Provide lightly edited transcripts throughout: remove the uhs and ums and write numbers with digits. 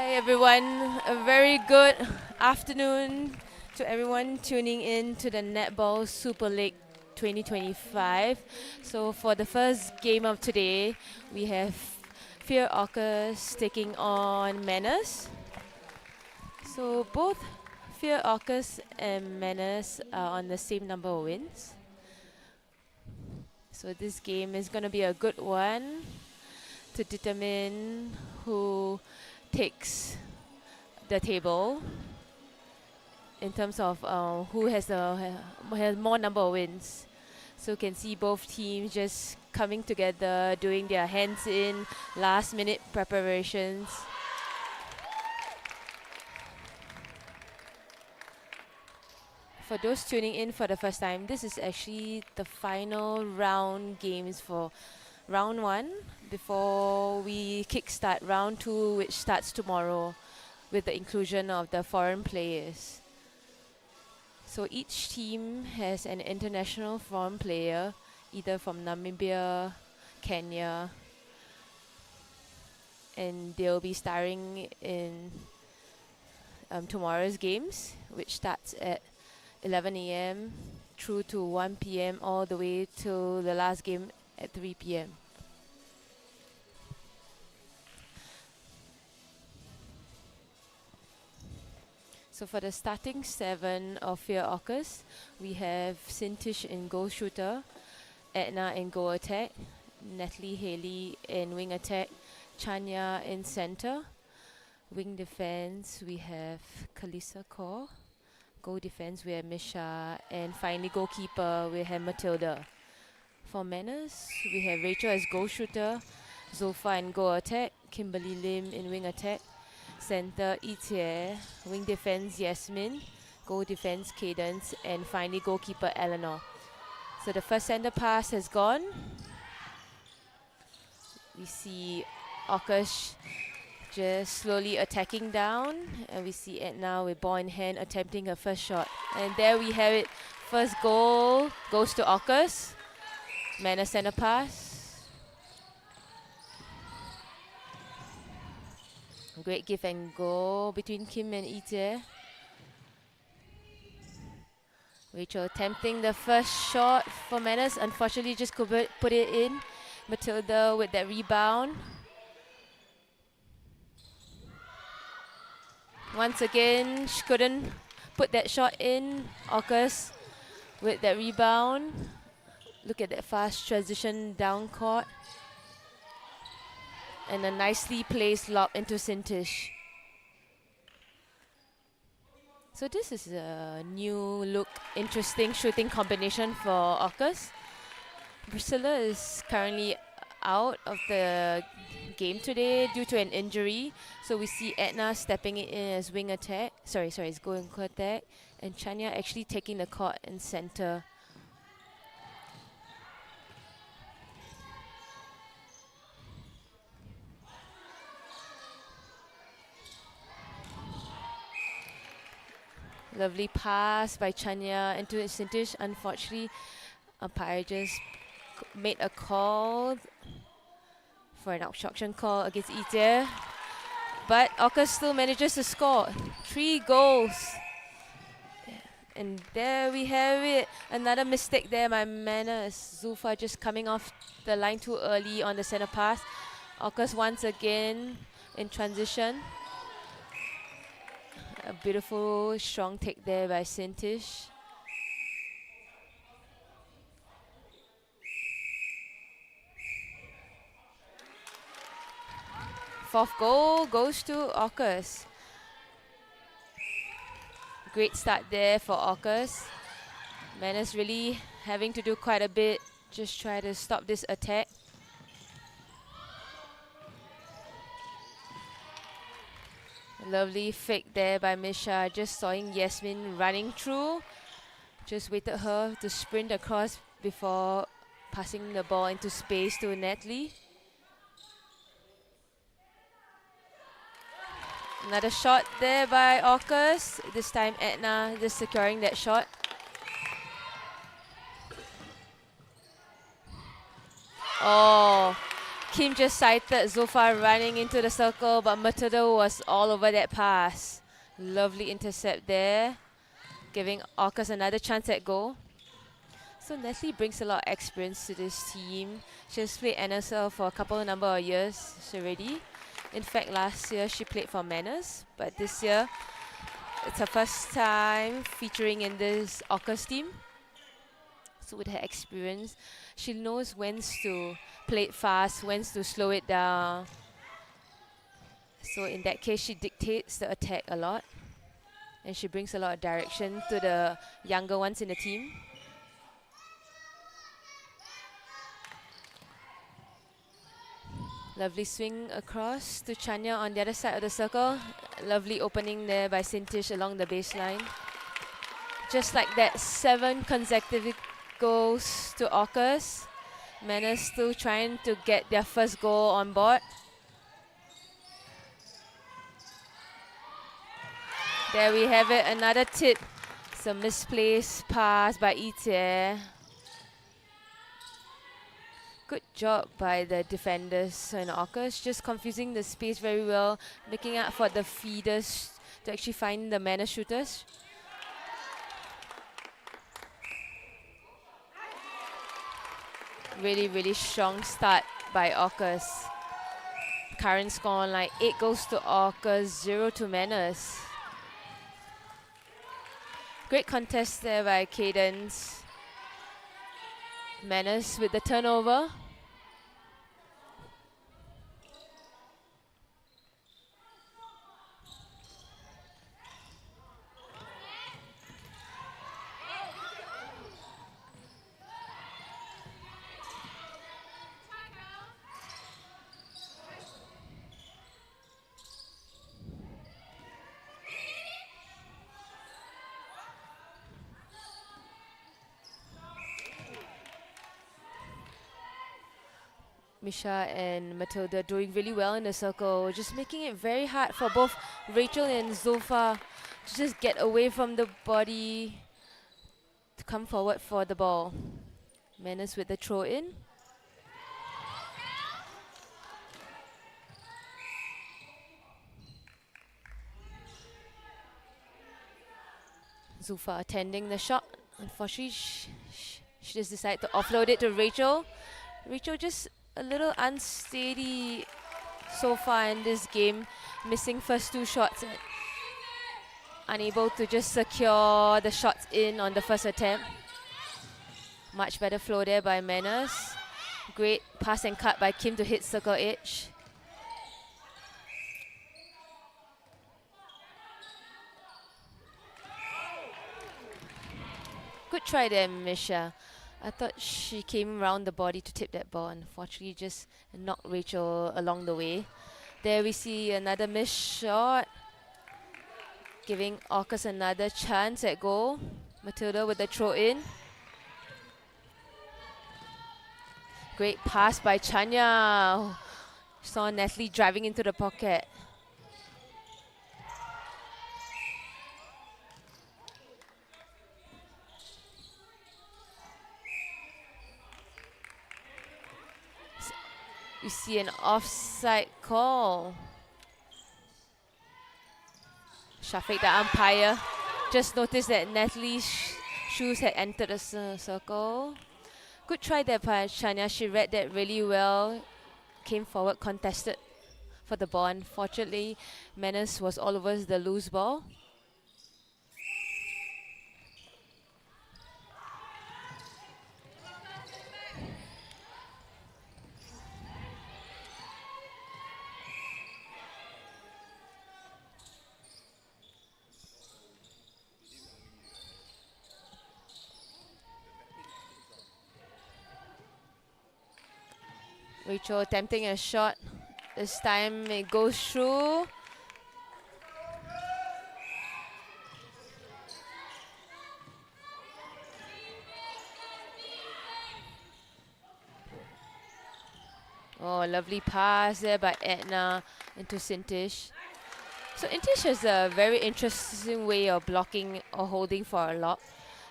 Hi everyone, a very good afternoon to everyone tuning in to the Netball Super League 2025. So for the first game of today, we have Fier Orcas taking on Mannas. So both Fier Orcas and Mannas are on the same number of wins. So this game is going to be a good one to determine who takes the table in terms of who has more number of wins. So you can see both teams just coming together, doing their hands-in, last-minute preparations. For those tuning in for the first time, this is actually the final round games for round 1 before we kickstart round 2, which starts tomorrow with the inclusion of the foreign players. So each team has an international foreign player, either from Namibia, Kenya, and they'll be starring in tomorrow's games, which starts at 11 a.m. through to 1 p.m. all the way to the last game at 3 p.m. So for the starting 7 of Fier Orcas, we have Sintish in goal shooter, Edna in goal attack, Natalie Haley in wing attack, Chanya in center. Wing defense, we have Kalisa Kaur. Goal defense, we have Misha. And finally, goalkeeper, we have Matilda. For Mannas, we have Rachel as goal shooter, Zulfa in goal attack, Kimberly Lim in wing attack, center Itie, wing defense Yasmin, goal defense Cadence, and finally goalkeeper Eleanor. So the first center pass has gone. We see Orcas just slowly attacking down, and we see Edna with ball in hand attempting her first shot. And there we have it. First goal goes to Orcas. Manna center pass. Great give and go between Kim and Ite. Rachel attempting the first shot for Mannas. Unfortunately, just could put it in. Matilda with that rebound. Once again, she couldn't put that shot in. Orcas with that rebound. Look at that fast transition down court. And a nicely placed lob into Sintish. So this is a new look, interesting shooting combination for Orcas. Priscilla is currently out of the game today due to an injury. So we see Edna stepping in as wing attack. It's going attack. And Chanya actually taking the court in center. Lovely pass by Chanya into Sintish. Unfortunately, umpire just made a call for an obstruction call against Ite. But Orcas still manages to score 3 goals. And there we have it. Another mistake there by Mannas. Zulfa just coming off the line too early on the center pass. Orcas once again in transition. A beautiful, strong take there by Sintish. Fourth goal goes to Orcas. Great start there for Orcas. Mannas really having to do quite a bit. Just try to stop this attack. Lovely fake there by Misha. Just sawing Yasmin running through. Just waited her to sprint across before passing the ball into space to Natalie. Another shot there by Orcas. This time Edna just securing that shot. Oh, Kim just sighted Zulfa running into the circle, but Matilda was all over that pass. Lovely intercept there, giving Orcas another chance at goal. So Natalie brings a lot of experience to this team. She has played NSL for a number of years already. In fact, last year she played for Mannas, but this year it's her first time featuring in this Orcas team. So with her experience, she knows when to play it fast, when to slow it down. So in that case, she dictates the attack a lot, and she brings a lot of direction to the younger ones in the team. Lovely swing across to Chanya on the other side of the circle. Lovely opening there by Sintish along the baseline. Just like that, 7 consecutive goals to Orcas. Mannas still trying to get their first goal on board. There we have it, another tip. Some misplaced pass by Ite. Good job by the defenders in Orcas, just confusing the space very well, making up for the feeders to actually find the Mannas shooters. Really, really strong start by Orcas. Current score like 8 goals to Orcas, 0 to Mannas. Great contest there by Cadence. Mannas with the turnover. Misha and Matilda doing really well in the circle, just making it very hard for both Rachel and Zulfa to just get away from the body to come forward for the ball. Mannas with the throw in. Zulfa attending the shot. Unfortunately, she just decided to offload it to Rachel. Rachel just a little unsteady so far in this game, missing first 2 shots and unable to just secure the shots in on the first attempt. Much better flow there by Mannas. Great pass and cut by Kim to hit circle edge. Good try there, Misha. I thought she came around the body to tip that ball. Unfortunately, just knocked Rachel along the way. There we see another missed shot, giving Orcas another chance at goal. Matilda with the throw in. Great pass by Chanya. Saw Natalie driving into the pocket. You see an offside call. Shafiq, the umpire, just noticed that Natalie's shoes had entered the circle. Good try there by Chanya. She read that really well. Came forward, contested for the ball. Unfortunately, Mannas was all over the loose ball. Rachel attempting a shot. This time it goes through. Oh, lovely pass there by Edna into Sintish. So Intish has a very interesting way of blocking or holding for a lock.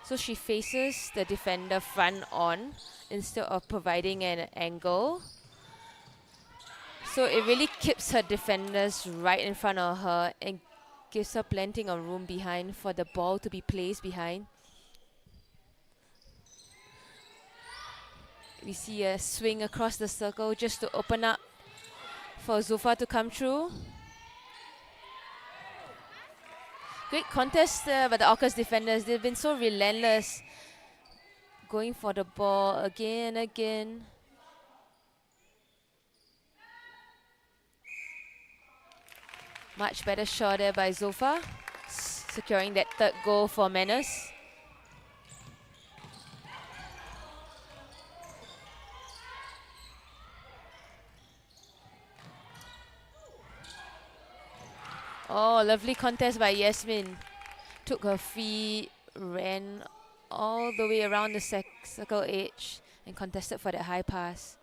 So she faces the defender front on instead of providing an angle. So it really keeps her defenders right in front of her and gives her plenty of room behind for the ball to be placed behind. We see a swing across the circle just to open up for Zulfa to come through. Great contest by the Orcas defenders. They've been so relentless, going for the ball again and again. Much better shot there by Zulfa, securing that third goal for Mannas. Oh, lovely contest by Yasmin. Took her feet, ran all the way around the circle edge and contested for that high pass.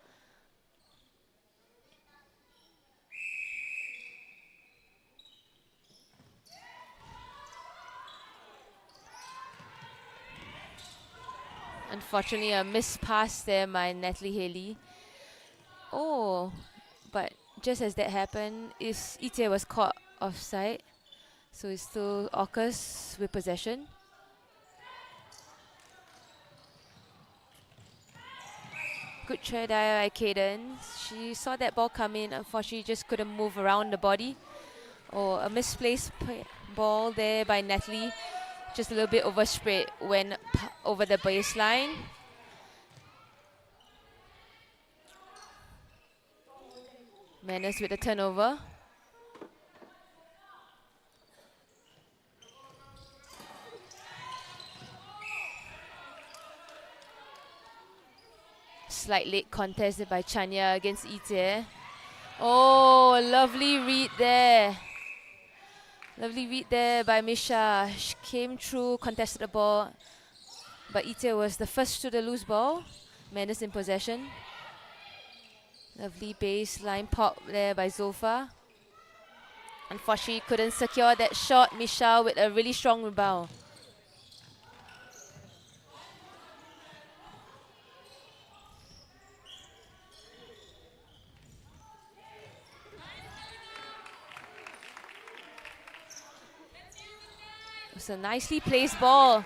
Unfortunately, a missed pass there by Natalie Haley. Oh, but just as that happened, Ite was caught offside. So it's still Orcas with possession. Good try there by Kaden. She saw that ball come in. Unfortunately, just couldn't move around the body. Or a misplaced ball there by Natalie. Just a little bit overspread, went over the baseline. Mannas with the turnover. Slight late contest by Chanya against Ite. Oh, lovely read there. Lovely read there by Misha. She came through, contested the ball. But Ite was the first to the loose ball. Mannas in possession. Lovely baseline pop there by Zulfa. Unfortunately, couldn't secure that shot. Misha with a really strong rebound. It was a nicely placed ball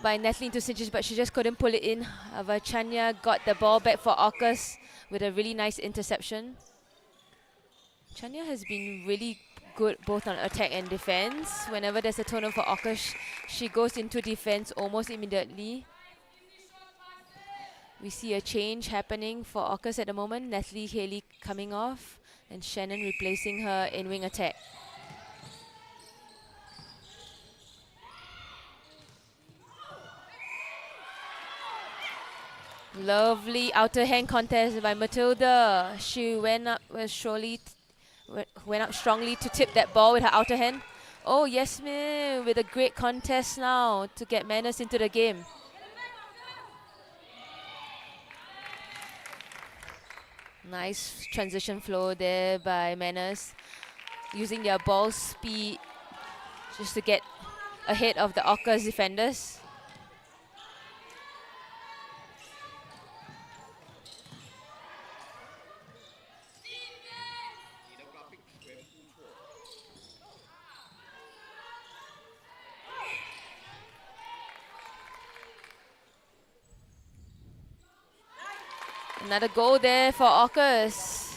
by Natalie into Sinchis, but she just couldn't pull it in. Chanya got the ball back for Orcas with a really nice interception. Chanya has been really good both on attack and defense. Whenever there's a turnover for Orcas, she goes into defense almost immediately. We see a change happening for Orcas at the moment. Natalie Haley coming off and Shannon replacing her in wing attack. Lovely outer hand contest by Matilda. She went up went up strongly to tip that ball with her outer hand. Oh, Yasmin with a great contest now to get Mannas into the game. Nice transition flow there by Mannas, using their ball speed just to get ahead of the Orcas defenders. Another goal there for Orcas.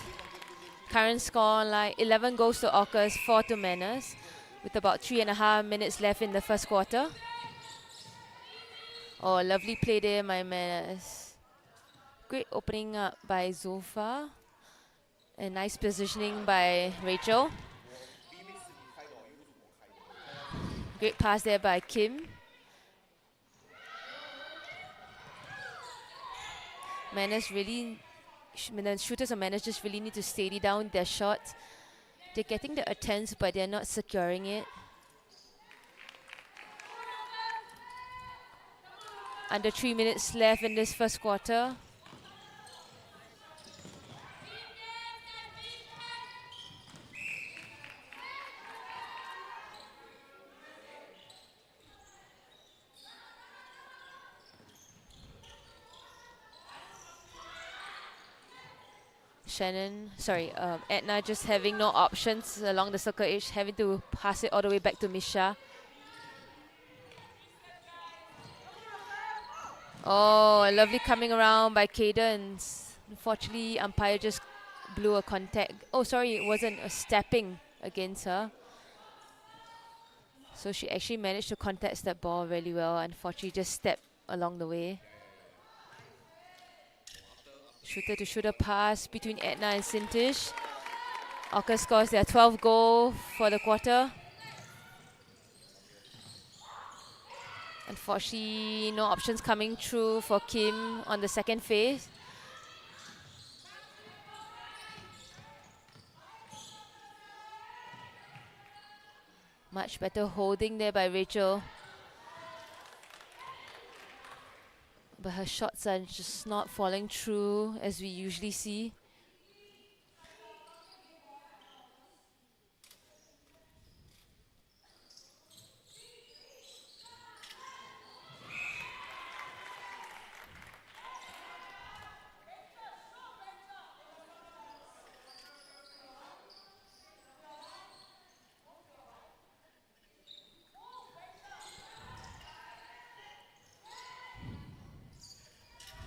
Current score like 11 goals to Orcas, 4 to Mannas, with about 3.5 minutes left in the first quarter. Oh, lovely play there by Mannas. Great opening up by Zulfa. And nice positioning by Rachel. Great pass there by Kim. Mannas really, the shooters of Mannas just really need to steady down their shots. They're getting the attempts, but they're not securing it. Under 3 minutes left in this first quarter. Edna just having no options along the circle edge, having to pass it all the way back to Misha. Oh, lovely coming around by Cadence. Unfortunately, umpire just blew a contact. Oh, sorry, it wasn't a stepping against her. So she actually managed to contest that ball really well. Unfortunately, just stepped along the way. Shooter to shooter pass between Edna and Sintish. Orcas scores their 12th goal for the quarter. Unfortunately, no options coming through for Kim on the second phase. Much better holding there by Rachel. But her shots are just not falling through as we usually see.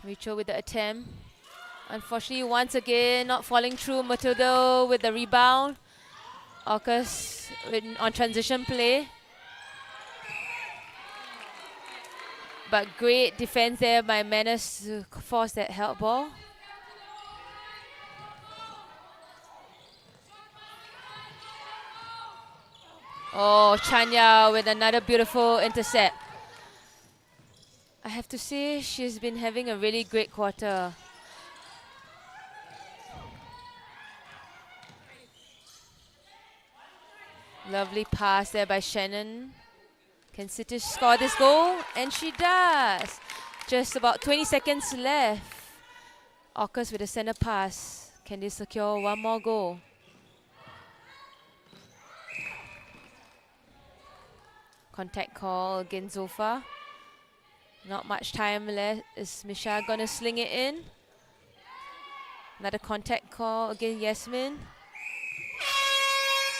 Rachel with the attempt. Unfortunately, once again, not falling through. Matilda with the rebound. Orcas on transition play. But great defense there by Mannas to force that help ball. Oh, Chanya with another beautiful intercept. I have to say, she's been having a really great quarter. Lovely pass there by Shannon. Can Sitish score this goal? And she does. Just about 20 seconds left. Orcas with a center pass. Can they secure one more goal? Contact call against Zulfa. Not much time left. Is Misha gonna sling it in? Another contact call against Yasmin.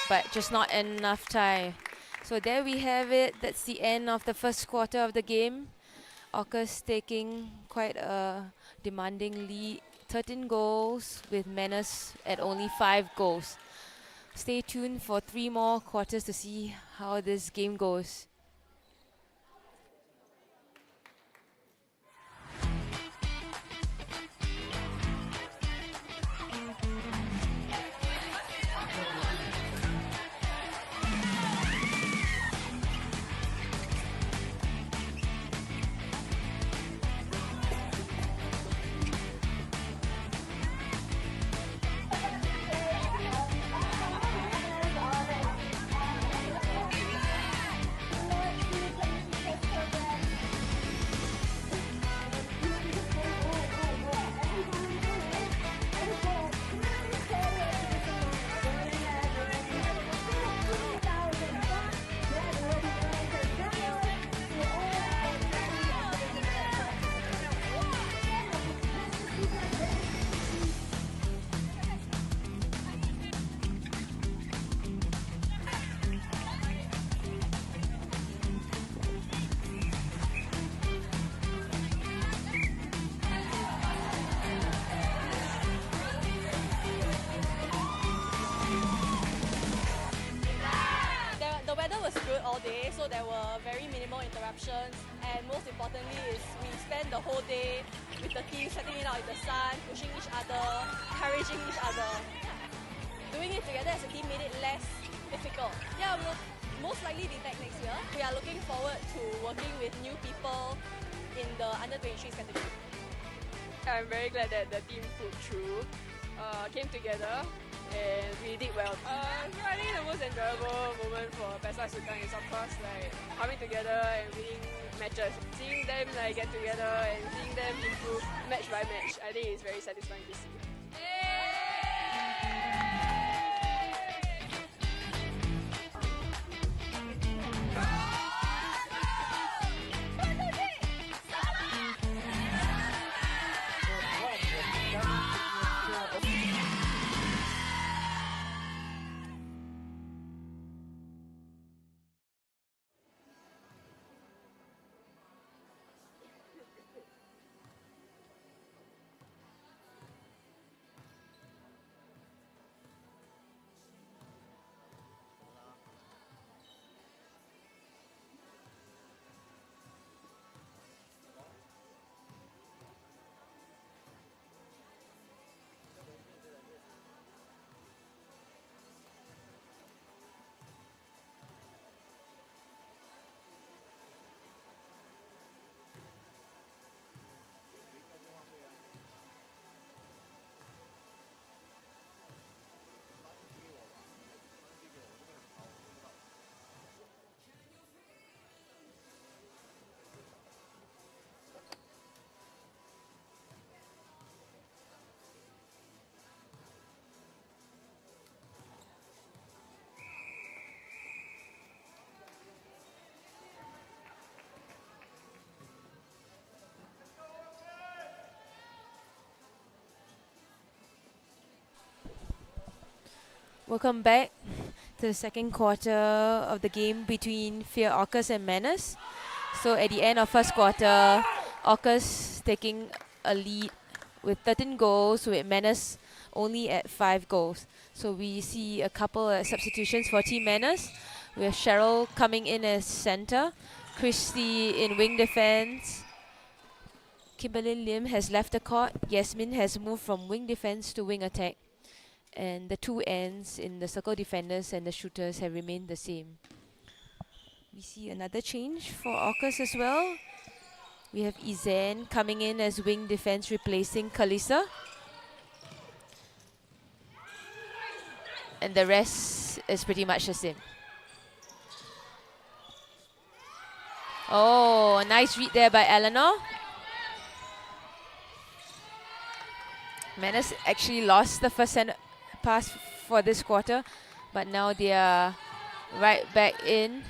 But just not enough time. So there we have it. That's the end of the first quarter of the game. Orcas taking quite a demanding lead. 13 goals with Mannas at only 5 goals. Stay tuned for 3 more quarters to see how this game goes. So there were very minimal interruptions, and most importantly is we spent the whole day with the team setting it out in the sun, pushing each other, encouraging each other. Doing it together as a team made it less difficult. Yeah, we'll most likely be back next year. We are looking forward to working with new people in the under-23s category. I'm very glad that the team pulled through, came together, and we did well. I think the most enjoyable moment for Pesta Sultan is of course like coming together and winning matches. Seeing them like get together and seeing them improve match by match, I think it's very satisfying to see. Welcome back to the second quarter of the game between Fier Orcas and Mannas. So at the end of first quarter, Orcas taking a lead with 13 goals, with Mannas only at 5 goals. So we see a couple of substitutions for Team Mannas. We have Cheryl coming in as center, Christy in wing defense. Kimberly Lim has left the court. Yasmin has moved from wing defense to wing attack. And the two ends in the circle defenders and the shooters have remained the same. We see another change for Orcas as well. We have Izan coming in as wing defense, replacing Kalisa. And the rest is pretty much the same. Oh, a nice read there by Eleanor. Mannas actually lost the first pass for this quarter, but now they are right back in.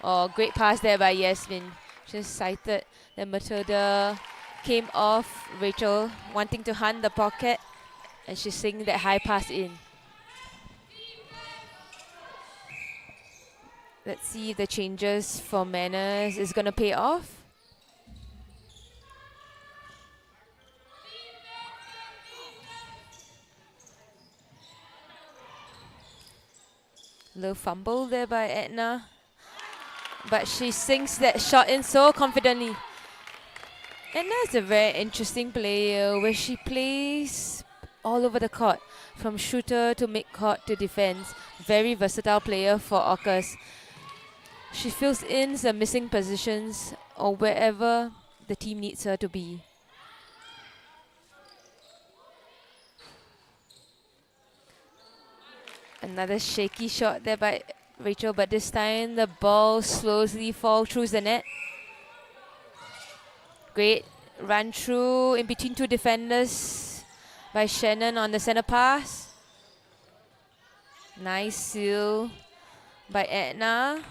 Oh, great pass there by Yasmin. Just sighted the Matilda, came off Rachel, wanting to hunt the pocket, and she's singing that high pass in. Let's see if the changes for Mannas is going to pay off. Little fumble there by Edna, but she sinks that shot in so confidently. Edna is a very interesting player where she plays all over the court, from shooter to mid-court to defense. Very versatile player for Orcas. She fills in the missing positions or wherever the team needs her to be. Another shaky shot there by Rachel, but this time the ball slowly falls through the net. Great run through in between two defenders by Shannon on the center pass. Nice seal by Edna.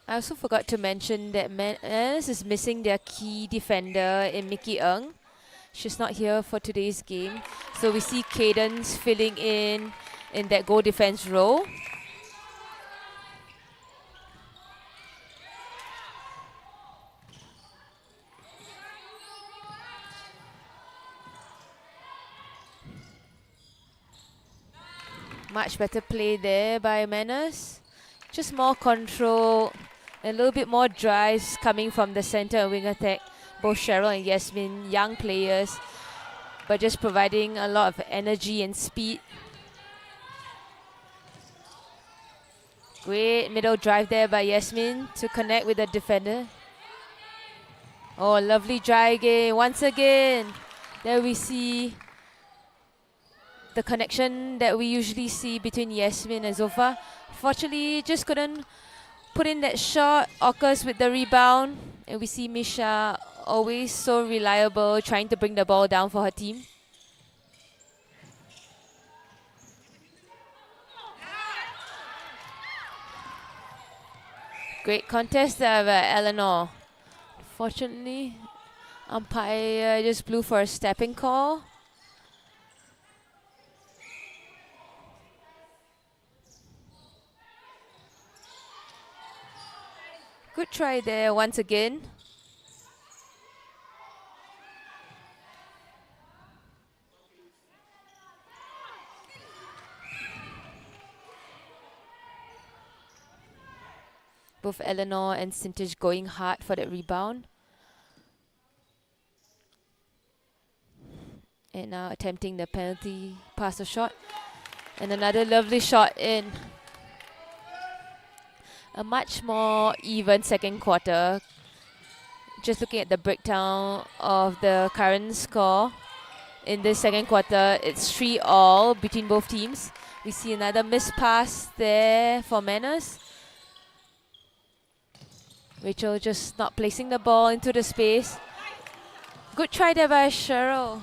I also forgot to mention that Mannas is missing their key defender in Mickey Ng. She's not here for today's game. So we see Cadence filling in that goal defense role. Much better play there by Mannas. Just more control. A little bit more drives coming from the center and wing attack. Both Cheryl and Yasmin, young players, but just providing a lot of energy and speed. Great middle drive there by Yasmin to connect with the defender. Oh, lovely drive again. Once again, there we see the connection that we usually see between Yasmin and Zofa. Fortunately, just couldn't put in that shot. Orcas with the rebound. And we see Misha always so reliable, trying to bring the ball down for her team. Great contest there by Eleanor. Fortunately, umpire just blew for a stepping call. Good try there once again. Both Eleanor and Sintish going hard for that rebound. And now attempting the penalty pass or shot. And another lovely shot in. A much more even second quarter. Just looking at the breakdown of the current score in this second quarter, it's 3-all between both teams. We see another missed pass there for Mannas. Rachel just not placing the ball into the space. Good try there by Cheryl.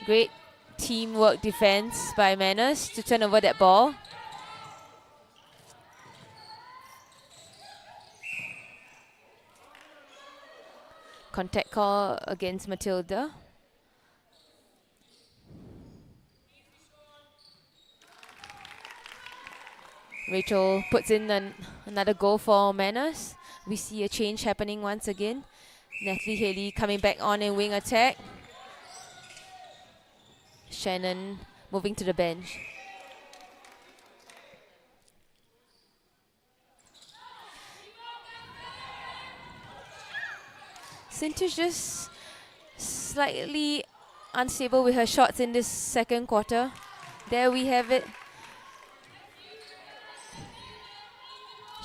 Great teamwork defense by Mannas to turn over that ball. Contact call against Matilda. Rachel puts in another goal for Mannas. We see a change happening once again. Natalie Haley coming back on in wing attack. Shannon moving to the bench. Sintish just slightly unstable with her shots in this second quarter. There we have it.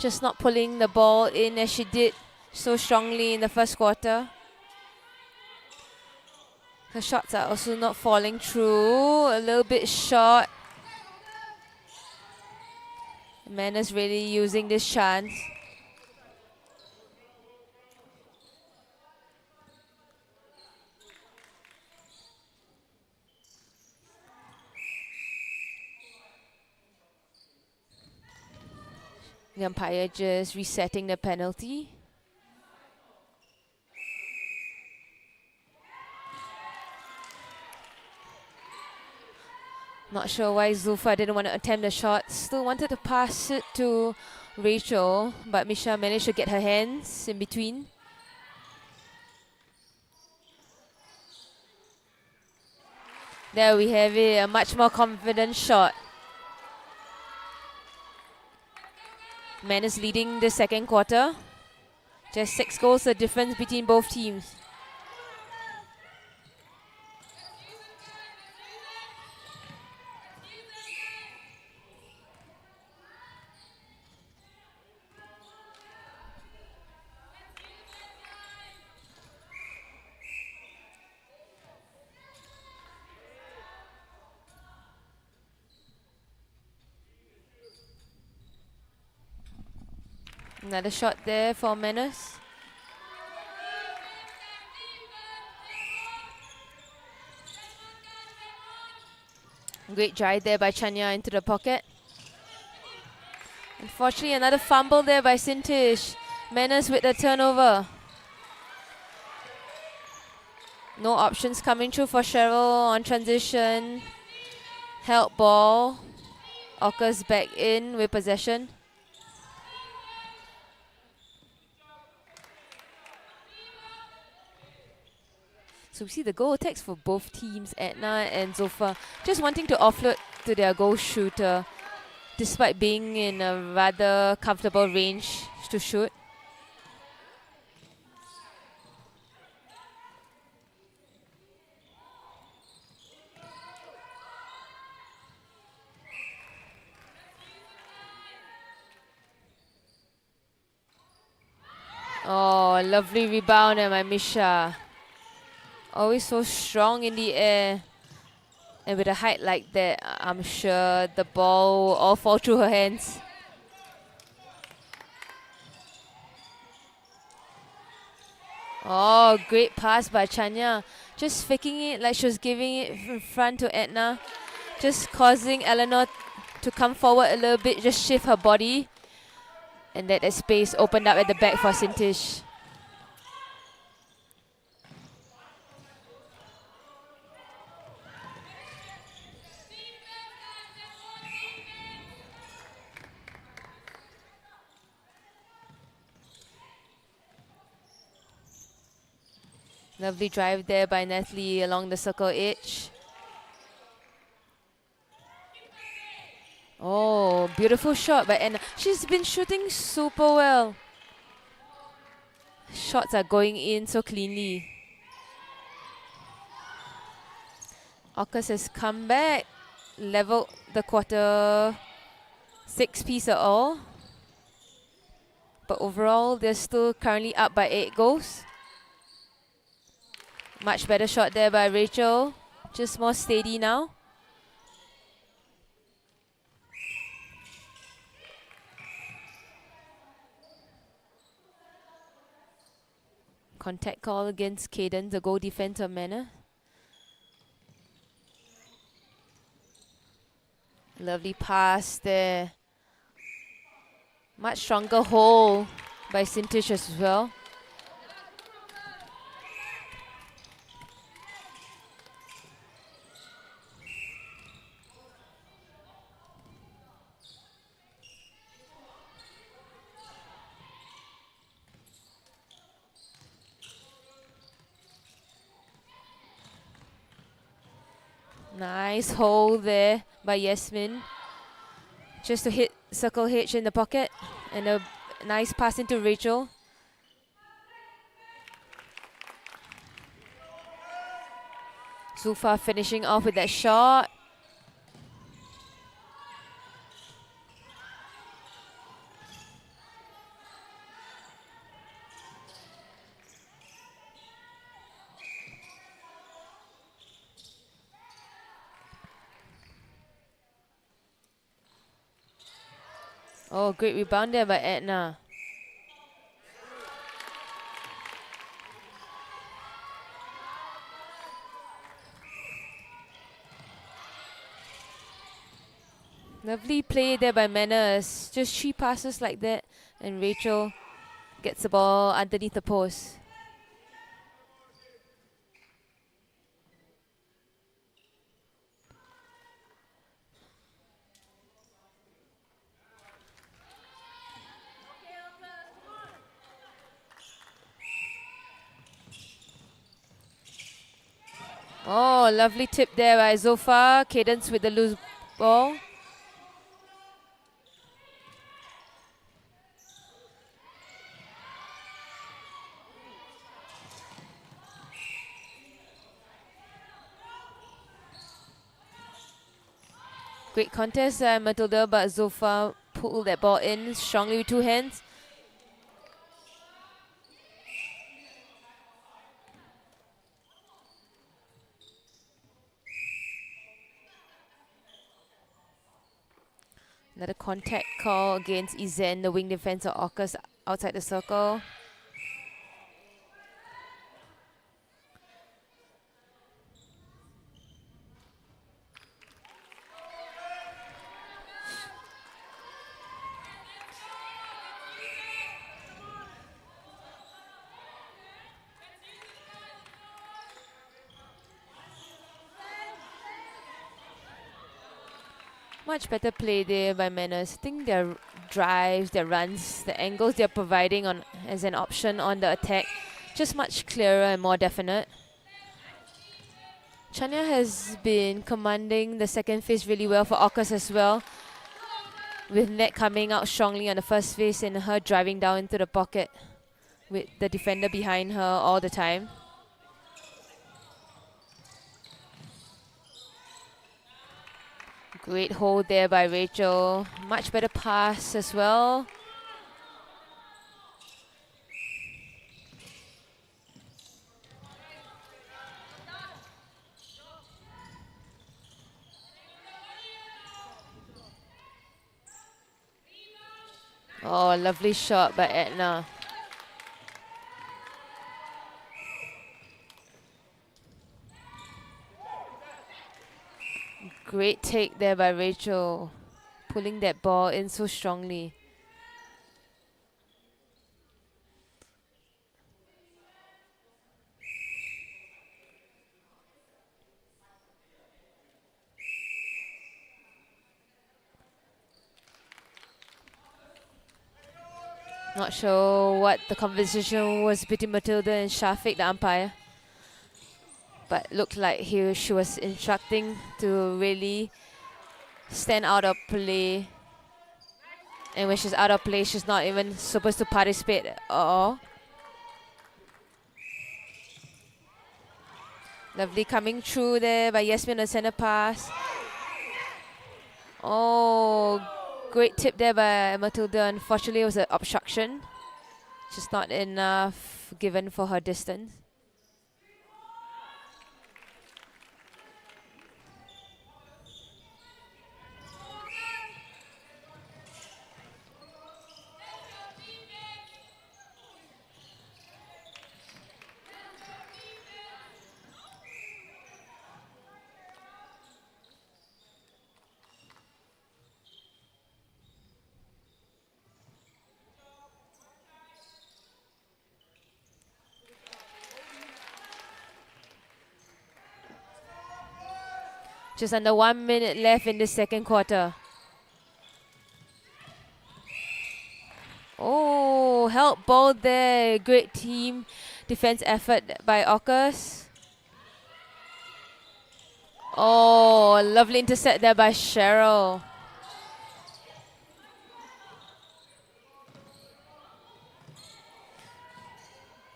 Just not pulling the ball in as she did so strongly in the first quarter. Her shots are also not falling through, a little bit short. Mannas really using this chance. The umpire just resetting the penalty. Not sure why Zulfa didn't want to attempt the shot. Still wanted to pass it to Rachel, but Misha managed to get her hands in between. There we have it, a much more confident shot. Mannas leading the second quarter. Just 6 goals the difference between both teams. Another shot there for Mannas. Great drive there by Chanya into the pocket. Unfortunately, another fumble there by Sintish. Mannas with the turnover. No options coming through for Cheryl on transition. Help ball. Orcas back in with possession. So we see the goal attacks for both teams, Edna and Zulfa, just wanting to offload to their goal shooter, despite being in a rather comfortable range to shoot. Oh, lovely rebound by Misha. Always so strong in the air. And with a height like that, I'm sure the ball will all fall through her hands. Oh, great pass by Chanya. Just faking it like she was giving it in front to Edna. Just causing Eleanor to come forward a little bit, just shift her body. And that space opened up at the back for Sintish. Lovely drive there by Natalie along the circle edge. Oh, beautiful shot by Anna. She's been shooting super well. Shots are going in so cleanly. Orcas has come back, leveled the quarter 6 piece at all. But overall, they're still currently up by 8 goals. Much better shot there by Rachel. Just more steady now. Contact call against Caden, the goal defense of Manna. Lovely pass there. Much stronger hold by Sintish as well. Nice hold there by Yasmin. Just to hit circle H in the pocket. And a nice pass into Rachel. Zulfa finishing off with that shot. Oh, great rebound there by Edna. Lovely play there by Mannas. Just 3 passes like that, and Rachel gets the ball underneath the post. Oh, lovely tip there by Zulfa. Cadence with the loose ball. Great contest, Matilda, but Zulfa pulled that ball in strongly with 2 hands. Another contact call against Izen, the wing defense of Orcas outside the circle. Much better play there by Mannas. I think their drives, their runs, the angles they're providing on as an option on the attack, just much clearer and more definite. Chania has been commanding the second phase really well for Orcas as well, with net coming out strongly on the first phase and her driving down into the pocket with the defender behind her all the time. Great hold there by Rachel. Much better pass as well. Oh, lovely shot by Edna. Great take there by Rachel, pulling that ball in so strongly. Not sure what the conversation was between Matilda and Shafiq, the umpire. But looked like she was instructing to really stand out of play. And when she's out of play, she's not even supposed to participate at all. Lovely coming through there by Yasmin on the center pass. Oh, great tip there by Matilda. Unfortunately, it was an obstruction. Just not enough given for her distance. Just under 1 minute left in the second quarter. Oh, help ball there. Great team defense effort by Orcas. Oh, lovely intercept there by Cheryl.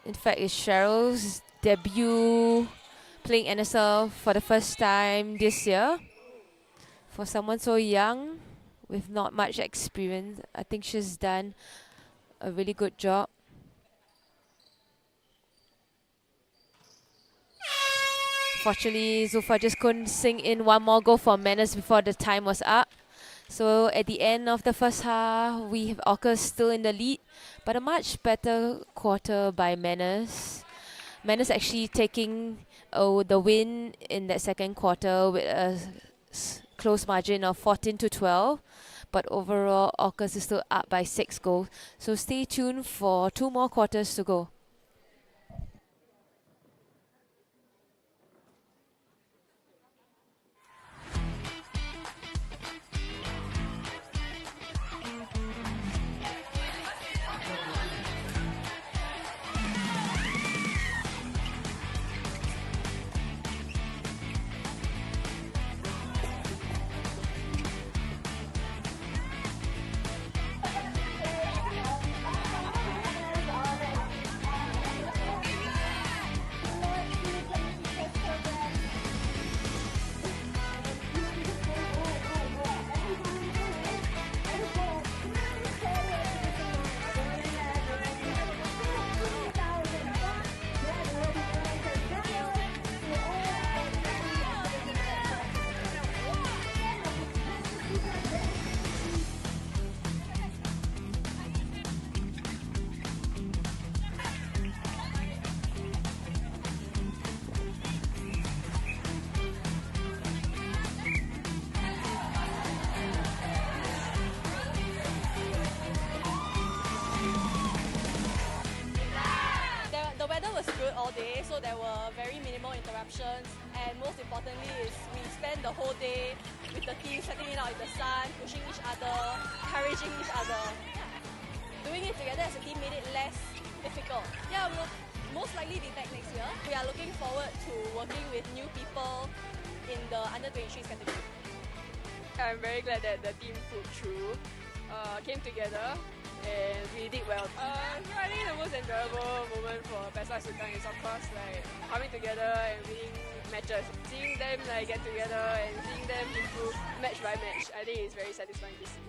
In fact, it's Cheryl's debut playing NSL for the first time this year. For someone so young with not much experience, I think she's done a really good job. Fortunately, Zulfa just couldn't sing in one more goal for Mannas before the time was up. So at the end of the first half, we have Orcas still in the lead, but a much better quarter by Mannas. Mannas actually taking the win in that second quarter with a close margin of 14-12. But overall, Orcas is still up by 6 goals. So stay tuned for 2 more quarters to go. The weather was good all day, so there were very minimal interruptions, and most importantly is we spent the whole day with the team sweating it out in the sun, pushing each other, encouraging each other. Doing it together as a team made it less difficult. Yeah, we'll most likely be back next year. We are looking forward to working with new people in the under-23s category. I'm very glad that the team pulled through, came together, and we did well. I think the most enjoyable moment for Pesta Sukan is of course like coming together and winning matches. Seeing them like get together and seeing them improve match by match, I think it's very satisfying to see.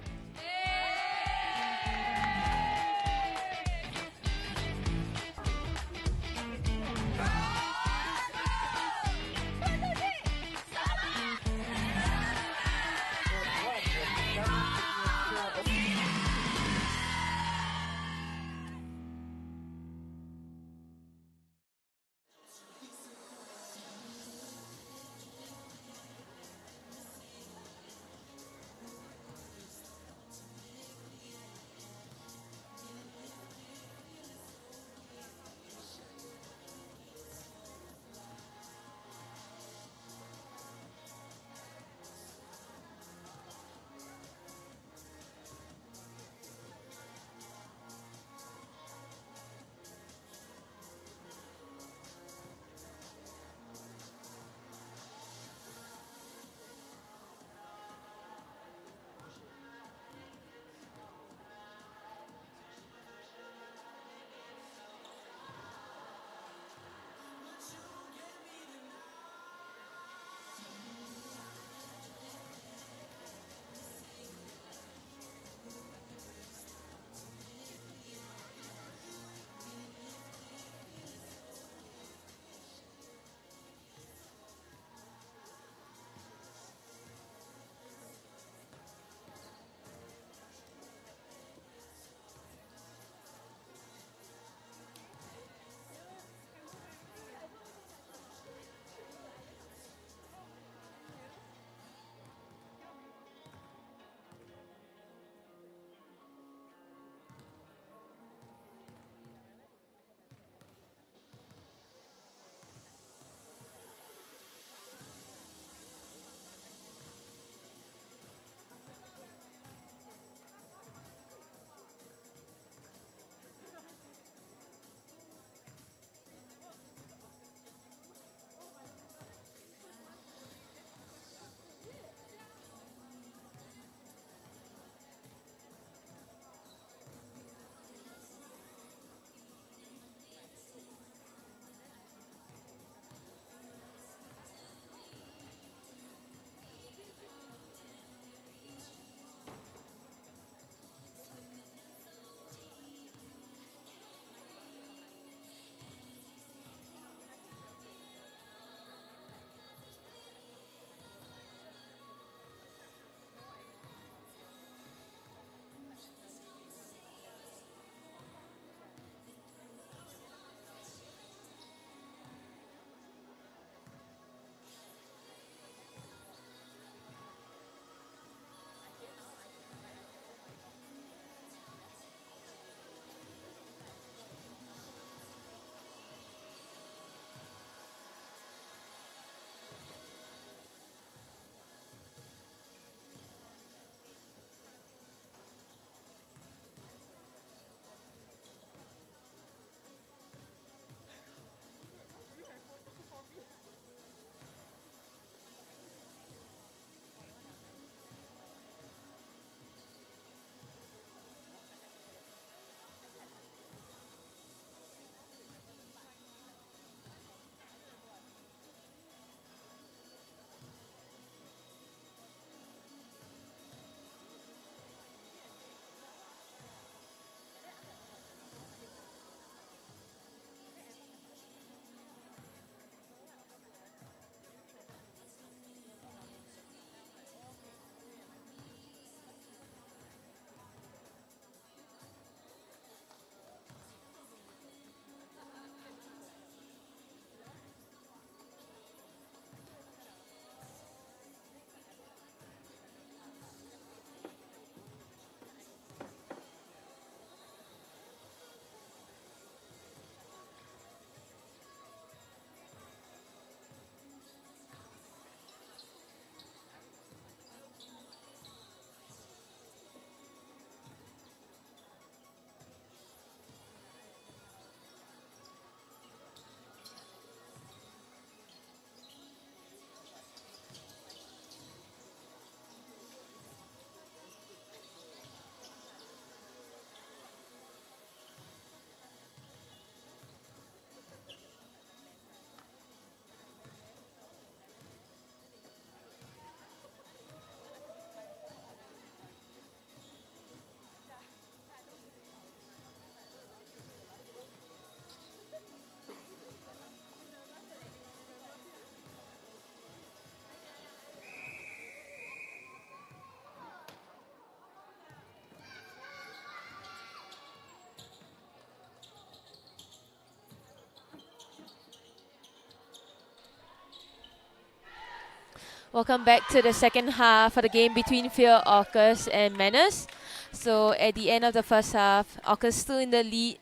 Welcome back to the second half of the game between Fier Orcas and Mannas. So at the end of the first half, Orcas still in the lead,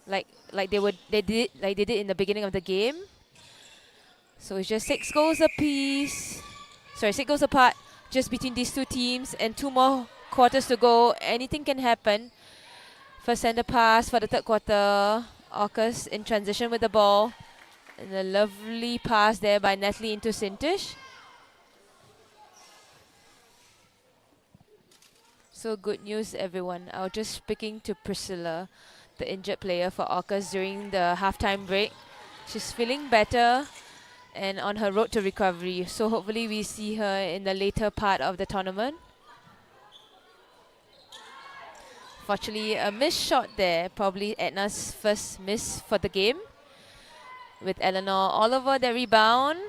like they did in the beginning of the game. So it's just 6 goals apiece. Sorry, 6 goals apart, just between these two teams, and 2 more quarters to go. Anything can happen. First center pass for the third quarter. Orcas in transition with the ball, and a lovely pass there by Natalie into Sintish. So good news, everyone. I was just speaking to Priscilla, the injured player for Orcas, during the halftime break. She's feeling better and on her road to recovery. So hopefully we see her in the later part of the tournament. Fortunately, a missed shot there. Probably Edna's first miss for the game. With Eleanor all over the rebound.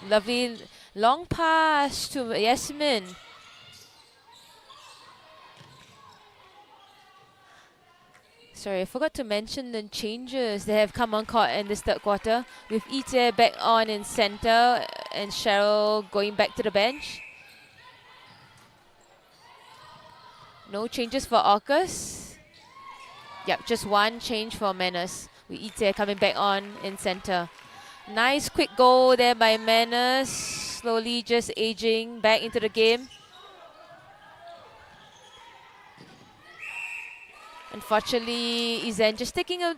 Lovely long pass to Yasmin. Sorry, I forgot to mention the changes that have come on court in this third quarter, with Ite back on in center and Cheryl going back to the bench. No changes for Orcas. Yep, just one change for Mannas, with Ite coming back on in center. Nice quick goal there by Mannas, slowly just aging back into the game. Unfortunately, Izan just taking a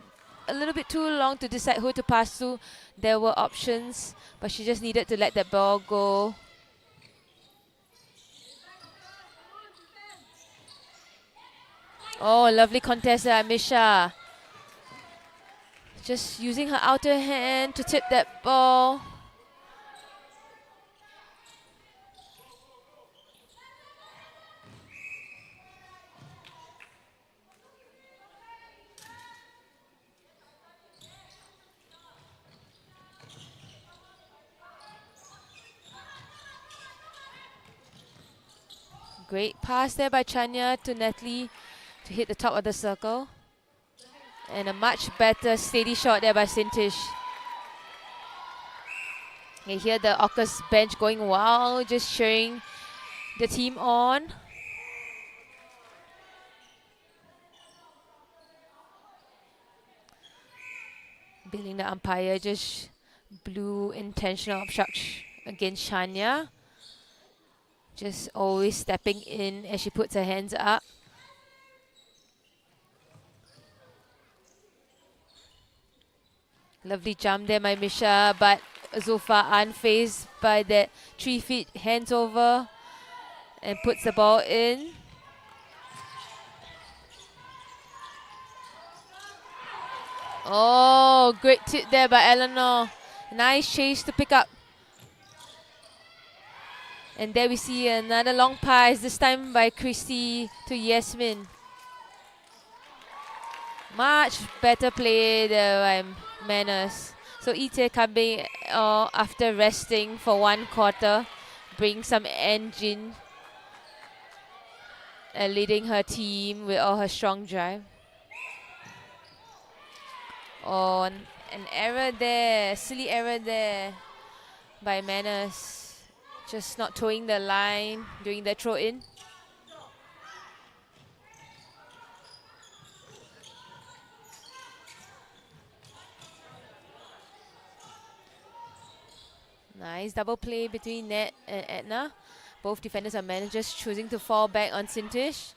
little bit too long to decide who to pass to. There were options, but she just needed to let that ball go. Oh, lovely contest there, Misha. Just using her outer hand to tip that ball. Great pass there by Chanya to Natalie to hit the top of the circle. And a much better steady shot there by Sintish. You hear the Orcas bench going wild, just cheering the team on. Billing the umpire just blew intentional obstruction against Chanya. Just always stepping in as she puts her hands up. Lovely jump there by Misha, but Zulfa unfazed by that 3 feet hands over and puts the ball in. Oh, great tip there by Eleanor. Nice chase to pick up. And there we see another long pass, this time by Christy to Yasmin. Much better play there by Mannas. So Ite coming after resting for 1 quarter, bring some engine and leading her team with all her strong drive. Oh, an error there, silly error there by Mannas. Just not towing the line during the throw-in. Nice double play between Ned and Edna. Both defenders are managers choosing to fall back on Sintish.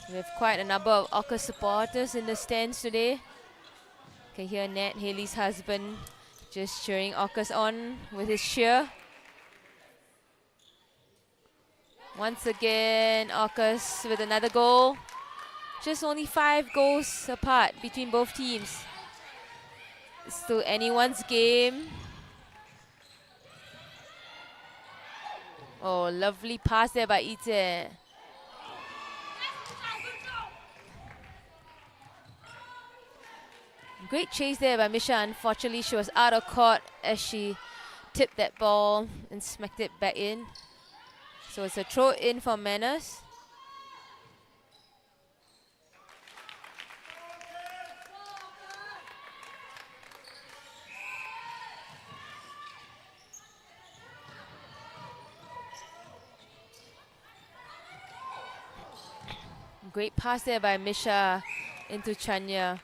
We have quite a number of Orcas supporters in the stands today. You can hear Ned, Haley's husband, just cheering Orcas on with his cheer. Once again, Orcas with another goal. Just only 5 goals apart between both teams. It's still anyone's game. Oh, lovely pass there by Ite. Great chase there by Misha. Unfortunately, she was out of court as she tipped that ball and smacked it back in. So it's a throw in for Mannas. Great pass there by Misha into Chanya.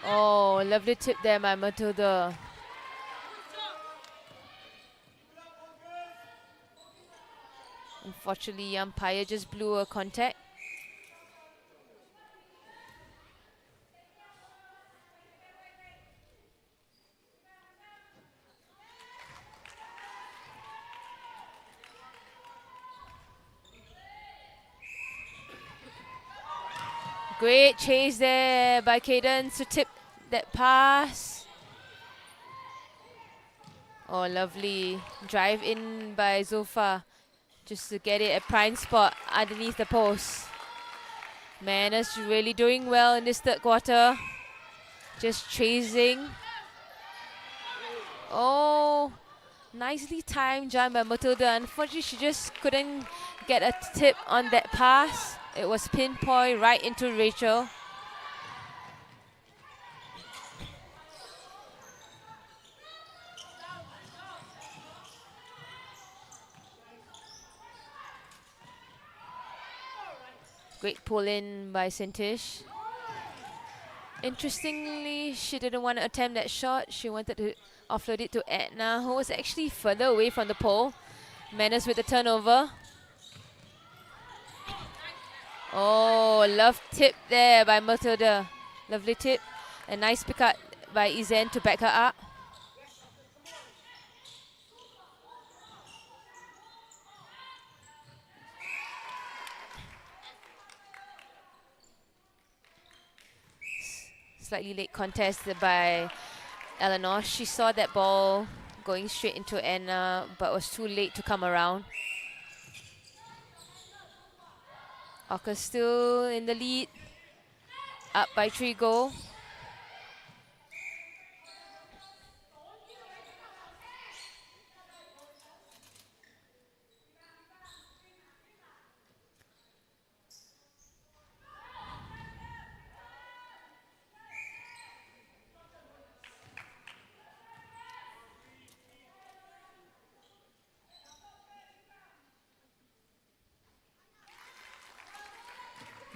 Oh, lovely tip there by Matilda. Unfortunately, umpire just blew a contact. Great chase there by Cadence to tip that pass. Oh, lovely drive in by Zulfa just to get it at prime spot underneath the post. Mannas really doing well in this third quarter. Just chasing. Oh, nicely timed jump by Matilda. Unfortunately, she just couldn't get a tip on that pass. It was pinpoint right into Rachel. Great pull in by Sintish. Interestingly, she didn't want to attempt that shot. She wanted to offload it to Edna, who was actually further away from the pole. Mannas with the turnover. Oh, love tip there by Matilda. Lovely tip. A nice pick up by Izen to back her up. Slightly late contest by Eleanor. She saw that ball going straight into Anna, but was too late to come around. Orcas still in the lead, up by 3 goals.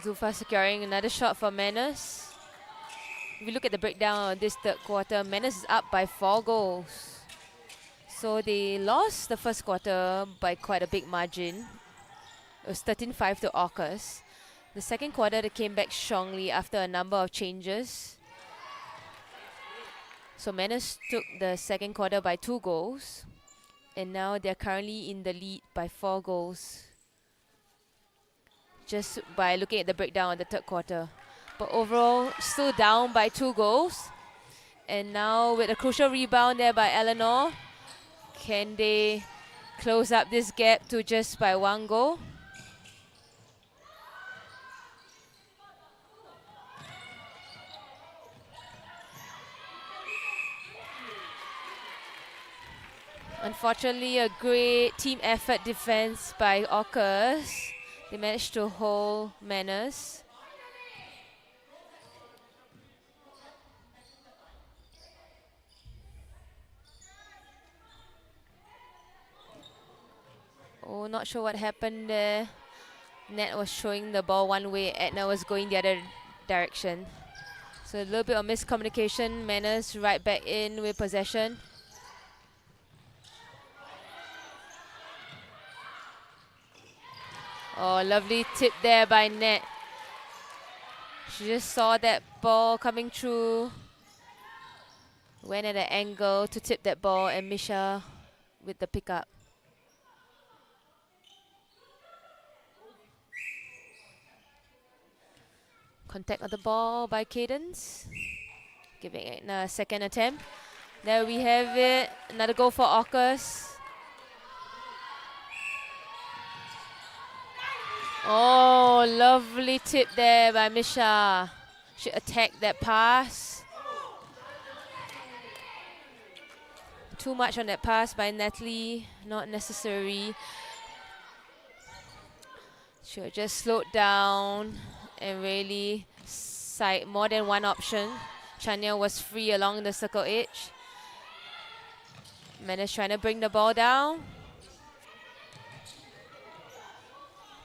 Zulfa securing another shot for Mannas. If we look at the breakdown of this third quarter, Mannas is up by 4 goals. So they lost the first quarter by quite a big margin. It was 13-5 to Orcas. The second quarter, they came back strongly after a number of changes. So Mannas took the second quarter by 2 goals. And now they're currently in the lead by 4 goals. Just by looking at the breakdown of the third quarter. But overall, still down by 2 goals. And now with a crucial rebound there by Eleanor, can they close up this gap to just by 1 goal? Unfortunately, a great team effort defense by Orcas. They managed to hold Mannas. Oh, not sure what happened there. Net was showing the ball one way, Edna was going the other direction. So a little bit of miscommunication. Mannas right back in with possession. Oh, lovely tip there by Net. She just saw that ball coming through. Went at an angle to tip that ball, and Misha with the pickup. Contact of the ball by Cadence. Giving it a second attempt. There we have it. Another goal for Orcas. Oh, lovely tip there by Misha. She attacked that pass. Too much on that pass by Natalie. Not necessary. Should have just slowed down and really sight more than one option. Chania was free along the circle edge. Mannas trying to bring the ball down.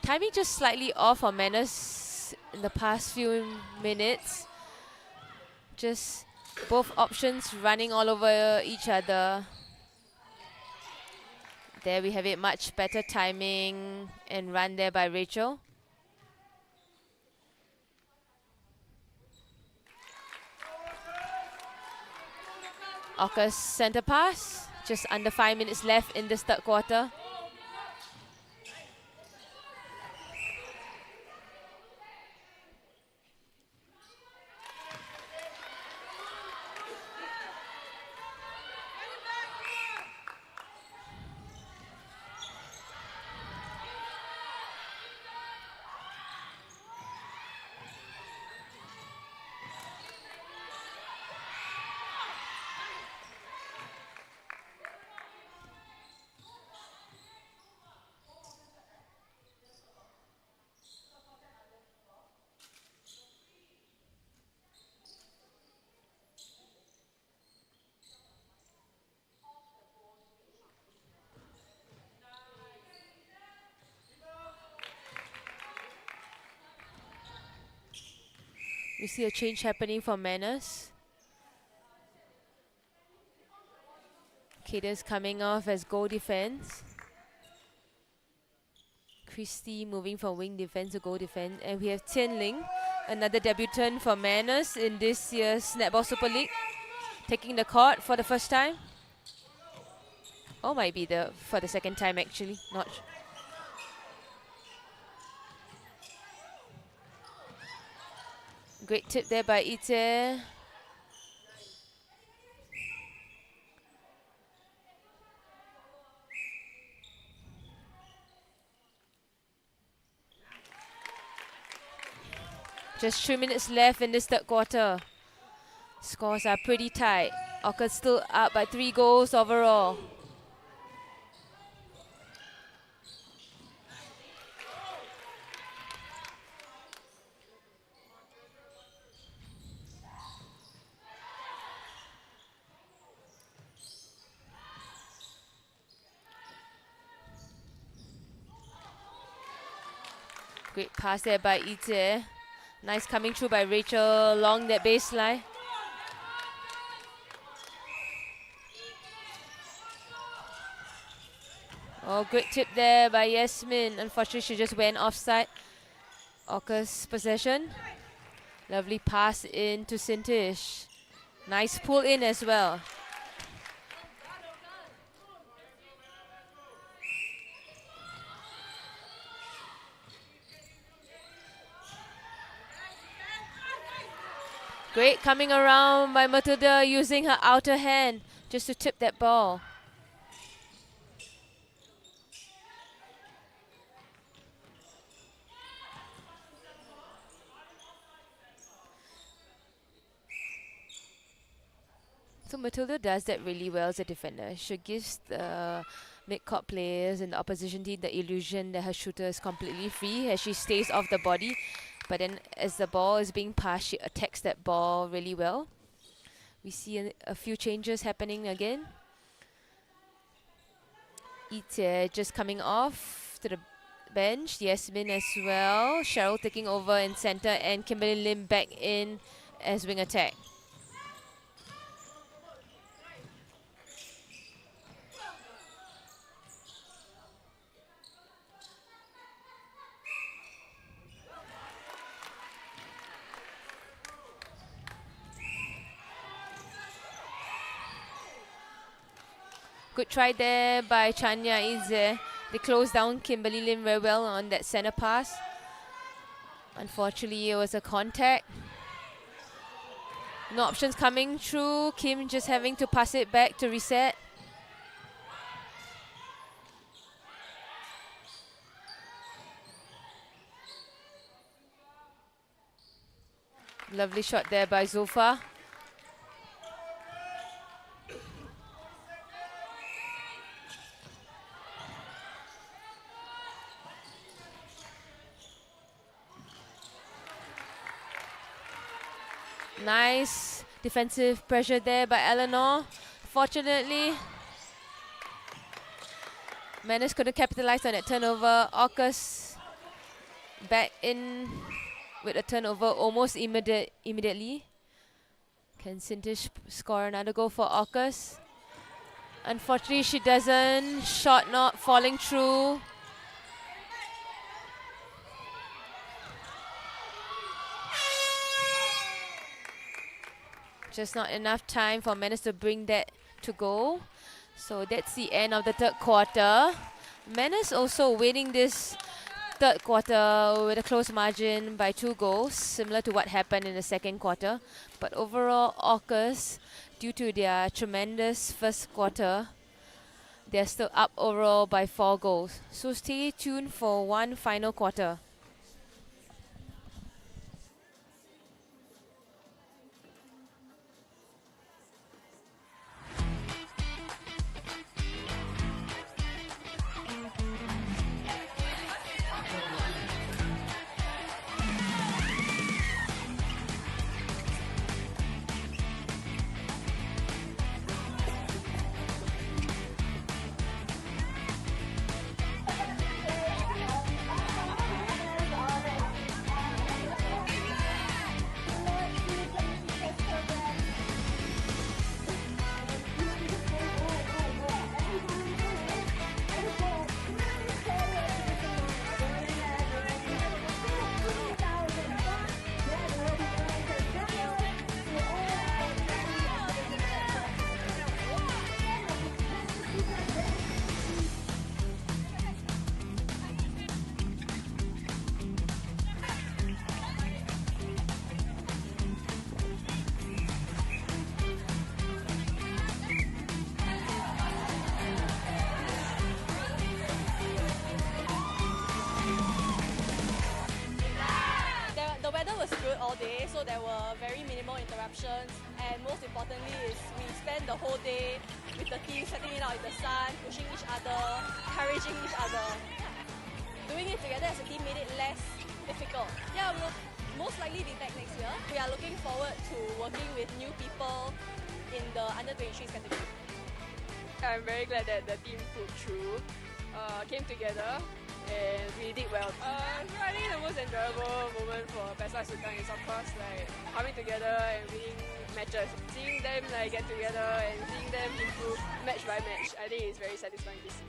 Timing just slightly off on Mannas in the past few minutes. Just both options running all over each other. There we have it, much better timing and run there by Rachel. Orcas center pass, just under 5 minutes left in this third quarter. We see a change happening for Mannas. Kada's coming off as goal defense. Christy moving from wing defense to goal defense. And we have Tian Ling, another debutant for Mannas in this year's Netball Super League, taking the court for the first time. Or might be for the second time actually, not sure. Great tip there by Ite. Just 3 minutes left in this third quarter. Scores are pretty tight. Orcas still up by 3 goals overall. Great pass there by Ite. Nice coming through by Rachel along that baseline. Oh, great tip there by Yasmin. Unfortunately, she just went offside. Orcas possession. Lovely pass in to Sintish. Nice pull in as well. Great coming around by Matilda using her outer hand just to tip that ball. So Matilda does that really well as a defender. She gives the mid-court players in the opposition team the illusion that her shooter is completely free as she stays off the body. But then as the ball is being passed, she attacks that ball really well. We see a few changes happening again. Ite just coming off to the bench. Yasmin as well. Cheryl taking over in center and Kimberly Lim back in as wing attack. Good try there by Chania Ize. They closed down Kimberly Lim very well on that center pass. Unfortunately, it was a contact. No options coming through. Kim just having to pass it back to reset. Lovely shot there by Zulfa. Nice defensive pressure there by Eleanor. Fortunately, Mannas couldn't capitalize on that turnover. Orcas back in with a turnover almost immediately. Can Sintish score another goal for Orcas? Unfortunately, she doesn't. Shot not falling through. Just not enough time for Mannas to bring that to goal. So that's the end of the third quarter. Mannas also winning this third quarter with a close margin by 2 goals, similar to what happened in the second quarter. But overall, Orcas, due to their tremendous first quarter, they're still up overall by 4 goals. So stay tuned for one final quarter. The weather was good all day, so there were very minimal interruptions, and most importantly is we spent the whole day with the team setting it out in the sun, pushing each other, encouraging each other. Doing it together as a team made it less difficult. Yeah, we'll most likely be back next year. We are looking forward to working with new people in the under-23s category. I'm very glad that the team pulled through, came together, and we did well. I think the most enjoyable moment for Pesta Sukan is of course like coming together and winning matches. Seeing them like get together and seeing them improve match by match, I think it's very satisfying to see.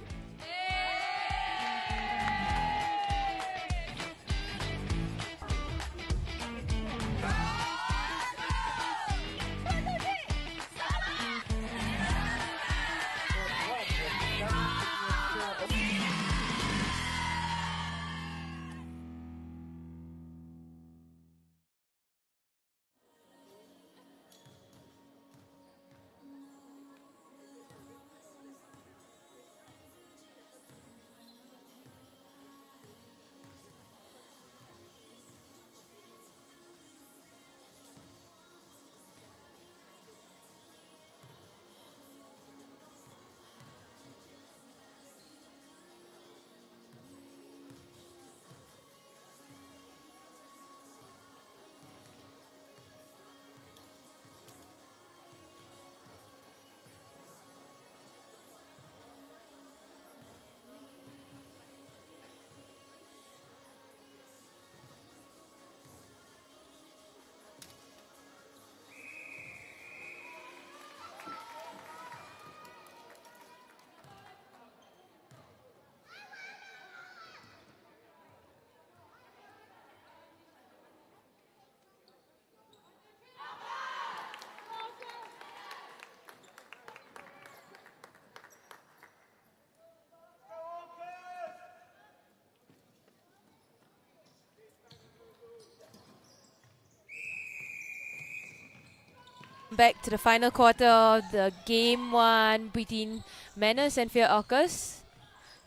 back to the final quarter of the game 1 between Mannas and Fier Orcas.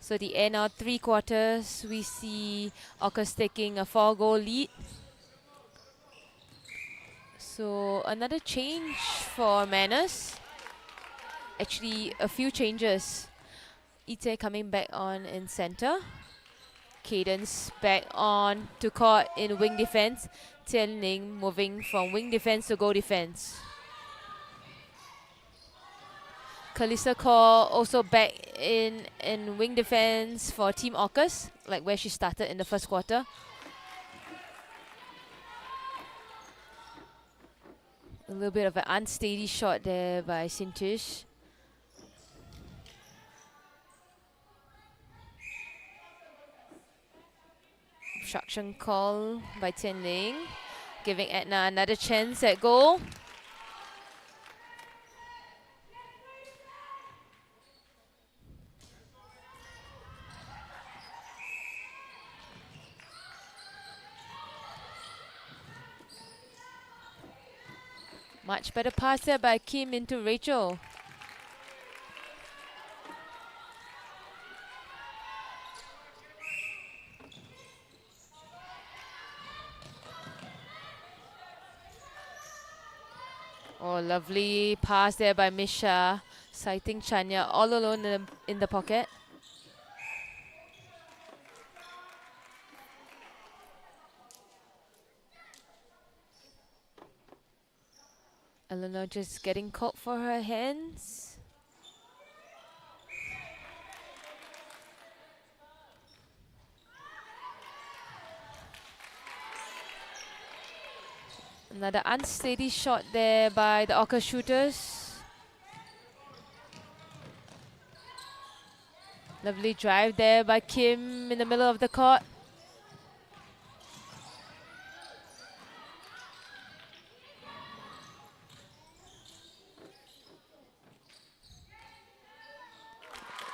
So the end of 3 quarters, we see Orcas taking a 4-goal lead. So another change for Mannas. Actually, a few changes. Ite coming back on in center. Cadence back on to court in wing defense. Tian Ling moving from wing defense to goal defense. Kalisa Kaur also back in wing defense for Team Orcas, like where she started in the first quarter. A little bit of an unsteady shot there by Sintish. Obstruction call by Tian Ling, giving Edna another chance at goal. Much better pass there by Kim into Rachel. Oh, lovely pass there by Misha, citing Chanya all alone in the pocket. Eleanor just getting caught for her hands. Another unsteady shot there by the Orca shooters. Lovely drive there by Kim in the middle of the court.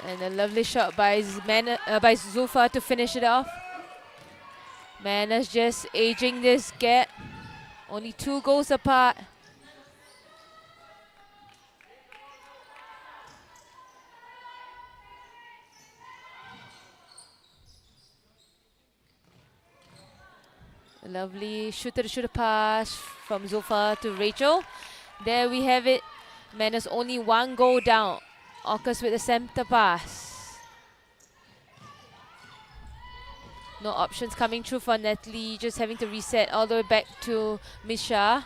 And a lovely shot by Zulfa to finish it off. Mannas just aging this gap. Only 2 goals apart. A lovely shooter-to-shooter pass from Zulfa to Rachel. There we have it. Mannas only 1 goal down. Orcas with a center pass. No options coming through for Natalie, just having to reset all the way back to Misha.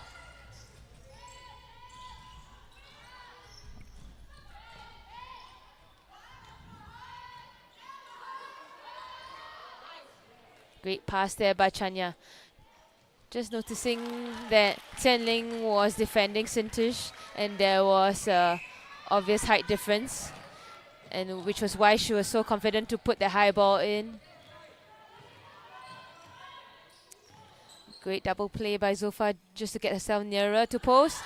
Great pass there by Chanya. Just noticing that Tian Ling was defending Sintish and there was a obvious height difference, and which was why she was so confident to put the high ball in. Great double play by Zulfa just to get herself nearer to post.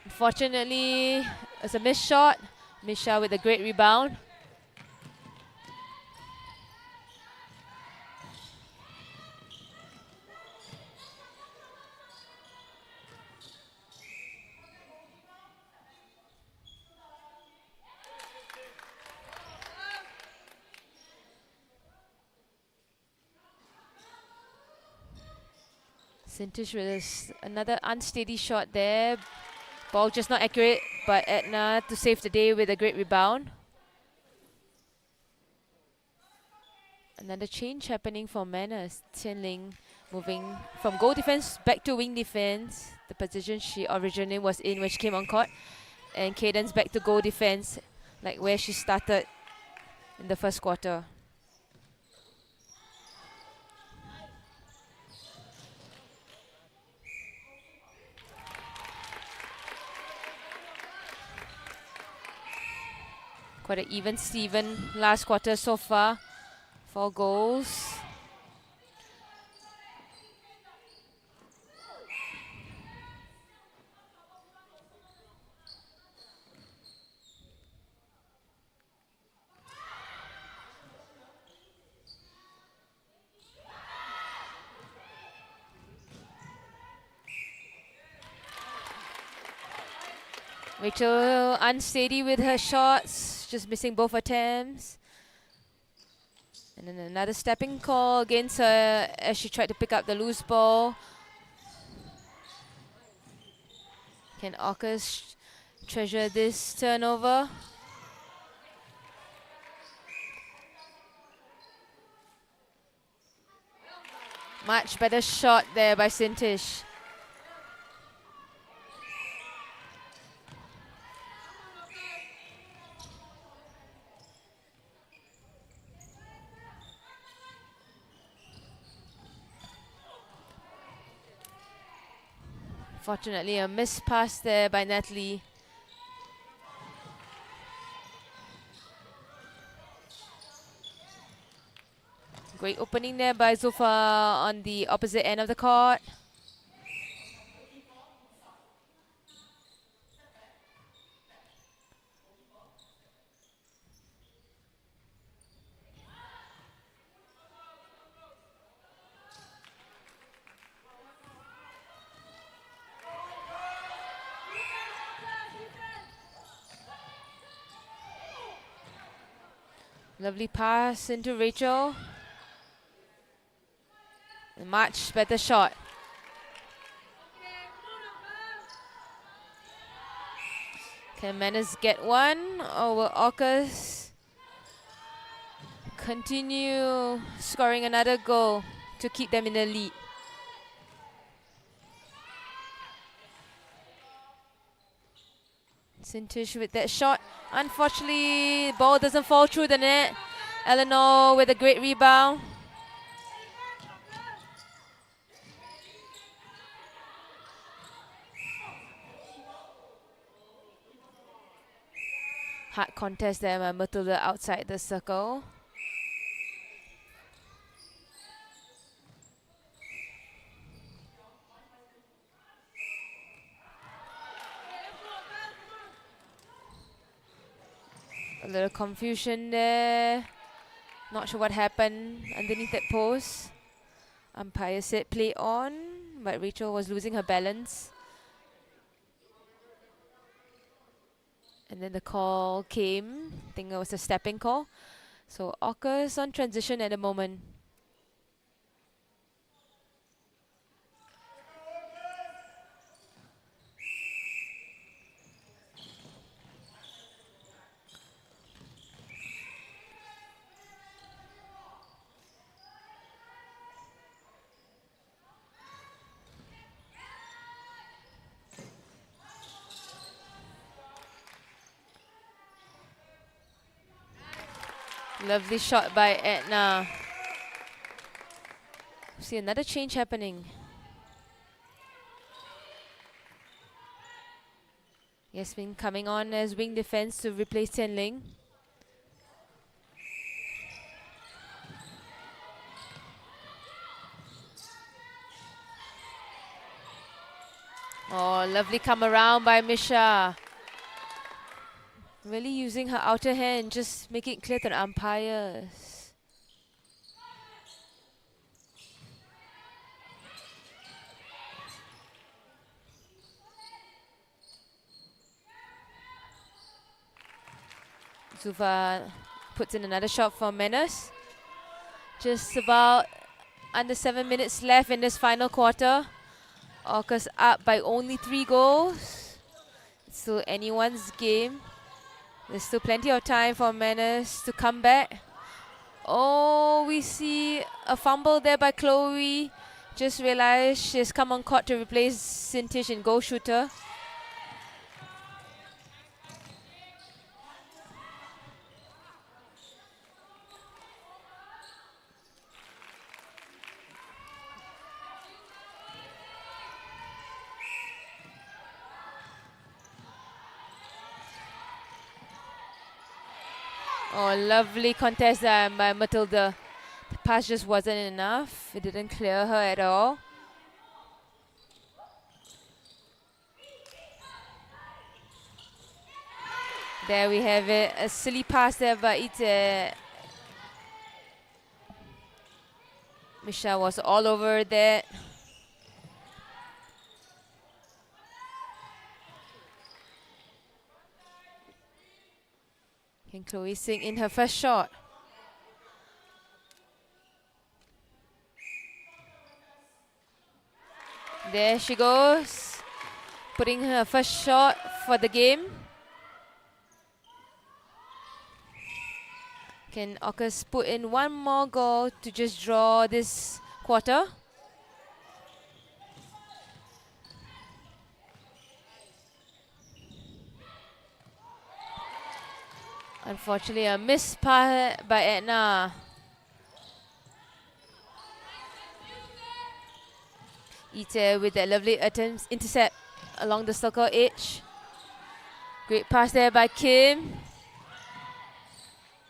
Unfortunately, it's a missed shot. Misha with a great rebound. Sintish with another unsteady shot there. Ball just not accurate, but Edna to save the day with a great rebound. Another change happening for Mannas. Tian Ling moving from goal defense back to wing defense, the position she originally was in when she came on court. And Cadence back to goal defense, like where she started in the first quarter. Quite an even Steven last quarter so far. 4 goals. Rachel unsteady with her shots, just missing both attempts. And then another stepping call against her as she tried to pick up the loose ball. Can Orcas treasure this turnover? Much better shot there by Sintish. Fortunately, a missed pass there by Natalie. Great opening there by Zulfa on the opposite end of the court. Lovely pass into Rachel. A much better shot. Can Mannas get one, or will Orcas continue scoring another goal to keep them in the lead? Sintish with that shot. Unfortunately, ball doesn't fall through the net. Eleanor with a great rebound. Hard contest there by Matilda outside the circle. A little confusion there. Not sure what happened underneath that post. Umpire said play on, but Rachel was losing her balance. And then the call came. I think it was a stepping call. So Orcas on transition at the moment. Lovely shot by Edna. See another change happening. Yasmin coming on as wing defense to replace Tian Ling. Oh, lovely come around by Misha. Really using her outer hand, just making it clear to the umpires. Zuva puts in another shot for Mannas. Just about under 7 minutes left in this final quarter. Orcas up by only 3 goals. It's still anyone's game. There's still plenty of time for Mannas to come back. Oh, we see a fumble there by Chloe. Just realized she's come on court to replace Sintish in goal shooter. Oh, lovely contest by Matilda. The pass just wasn't enough. It didn't clear her at all. There we have it. A silly pass there by Ite. Misha was all over that. Can Chloe sink in her first shot? There she goes, putting her first shot for the game. Can Orcas put in one more goal to just draw this quarter? Unfortunately, a missed pass by Edna. Ite with that lovely attempt, intercept along the circle edge. Great pass there by Kim.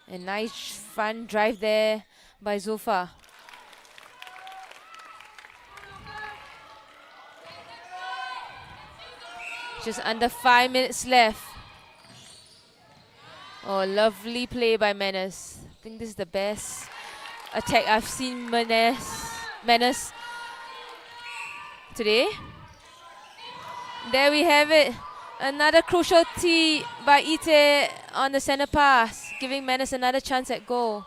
A nice front drive there by Zulfa. Just under 5 minutes left. Oh, lovely play by Mannas. I think this is the best attack I've seen Mannas today. There we have it. Another crucial tee by Ite on the center pass, giving Mannas another chance at goal.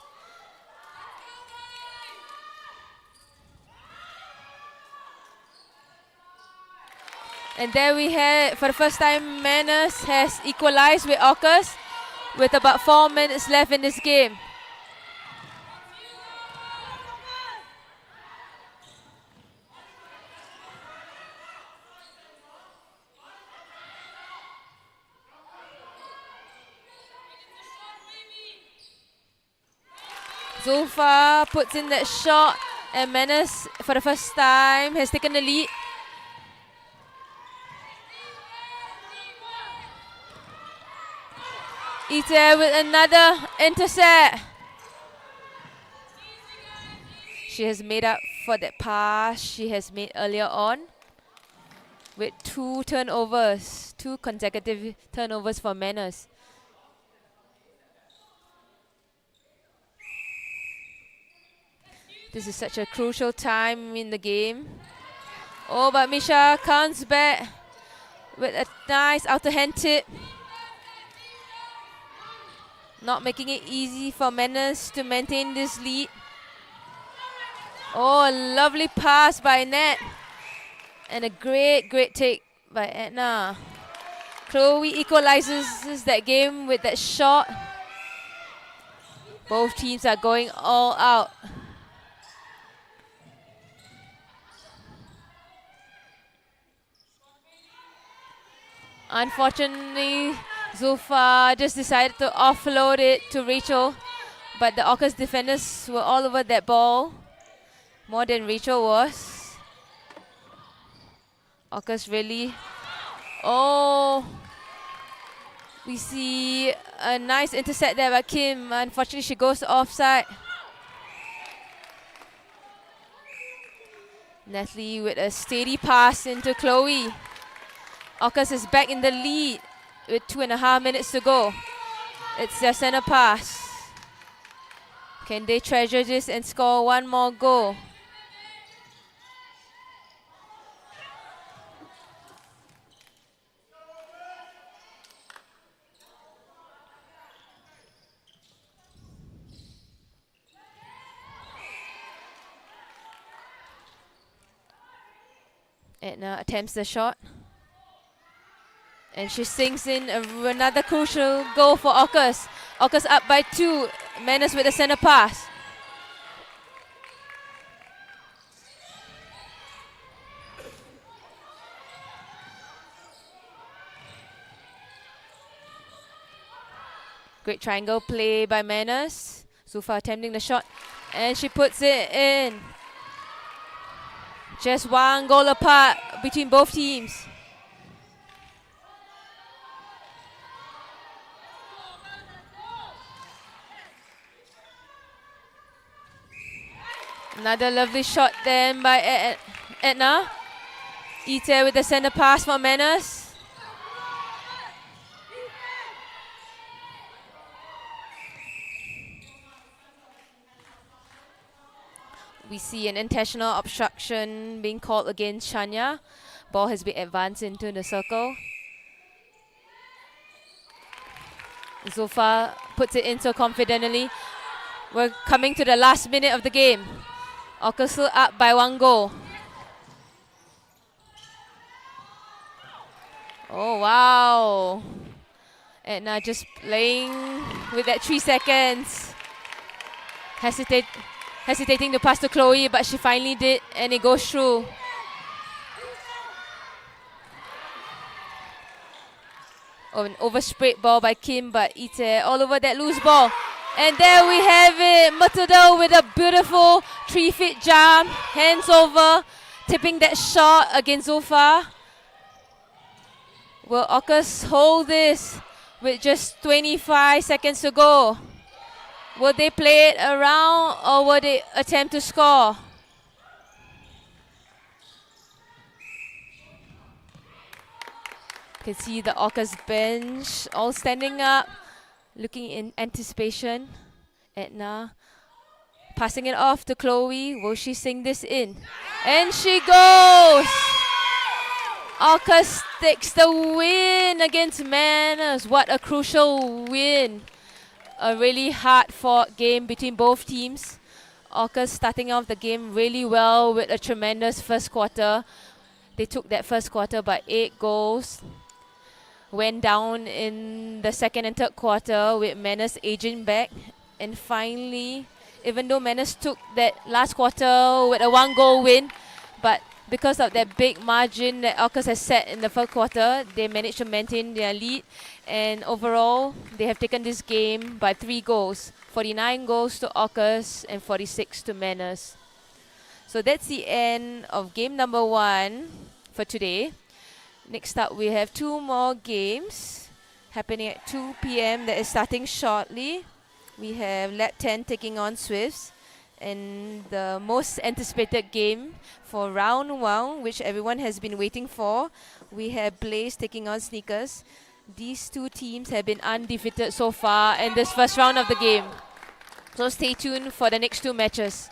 And there we have, for the first time, Mannas has equalized with Orcas with about 4 minutes left in this game. Zulfa puts in that shot, and Mannas, for the first time, has taken the lead. Ite with another intercept. She has made up for that pass she has made earlier on with 2 turnovers, 2 consecutive turnovers for Mannas. This is such a crucial time in the game. Oh, but Misha comes back with a nice outer hand tip. Not making it easy for Mannas to maintain this lead. Oh, a lovely pass by Nat. And a great take by Edna. Chloe equalizes that game with that shot. Both teams are going all out. Unfortunately, Zulfa just decided to offload it to Rachel, but the Orcas defenders were all over that ball, more than Rachel was. Orcas really... Oh! We see a nice intercept there by Kim. Unfortunately, she goes offside. Natalie with a steady pass into Chloe. Orcas is back in the lead with 2.5 minutes to go. It's their center pass. Can they treasure this and score one more goal? Edna attempts the shot. And she sinks in another crucial goal for Orcas. Orcas up by 2. Mannas with the center pass. Great triangle play by Mannas. Zulfa attempting the shot. And she puts it in. Just 1 goal apart between both teams. Another lovely shot then by Edna. Ite with the center pass for Mannas. We see an intentional obstruction being called against Shania. Ball has been advanced into the circle. Zulfa puts it in so confidently. We're coming to the last minute of the game. Orcas still up by 1 goal. Oh, wow. Edna just playing with that 3 seconds. Hesitating to pass to Chloe, but she finally did, and it goes through. Oh, an oversprayed ball by Kim, but Ite all over that loose ball. And there we have it. Matilda with a beautiful 3-feet jump. Hands over, tipping that shot against Zulfa. Will Orcas hold this with just 25 seconds to go? Will they play it around or will they attempt to score? You can see the Orcas bench all standing up, looking in anticipation. Edna passing it off to Chloe. Will she sing this in? And she goes! Orcas takes the win against Mannas. What a crucial win. A really hard-fought game between both teams. Orcas starting off the game really well with a tremendous first quarter. They took that first quarter by 8 goals. Went down in the second and third quarter with Mannas aging back. And finally, even though Mannas took that last quarter with a 1-goal win, but because of that big margin that Orcas has set in the first quarter, they managed to maintain their lead. And overall, they have taken this game by 3 goals. 49 goals to Orcas and 46 to Mannas. So that's the end of game number 1 for today. Next up, we have 2 more games happening at 2 p.m. that is starting shortly. We have Llabten taking on Swifts. And the most anticipated game for round 1, which everyone has been waiting for, we have Blaze taking on Sneakers. These 2 teams have been undefeated so far in this first round of the game. So stay tuned for the next 2 matches.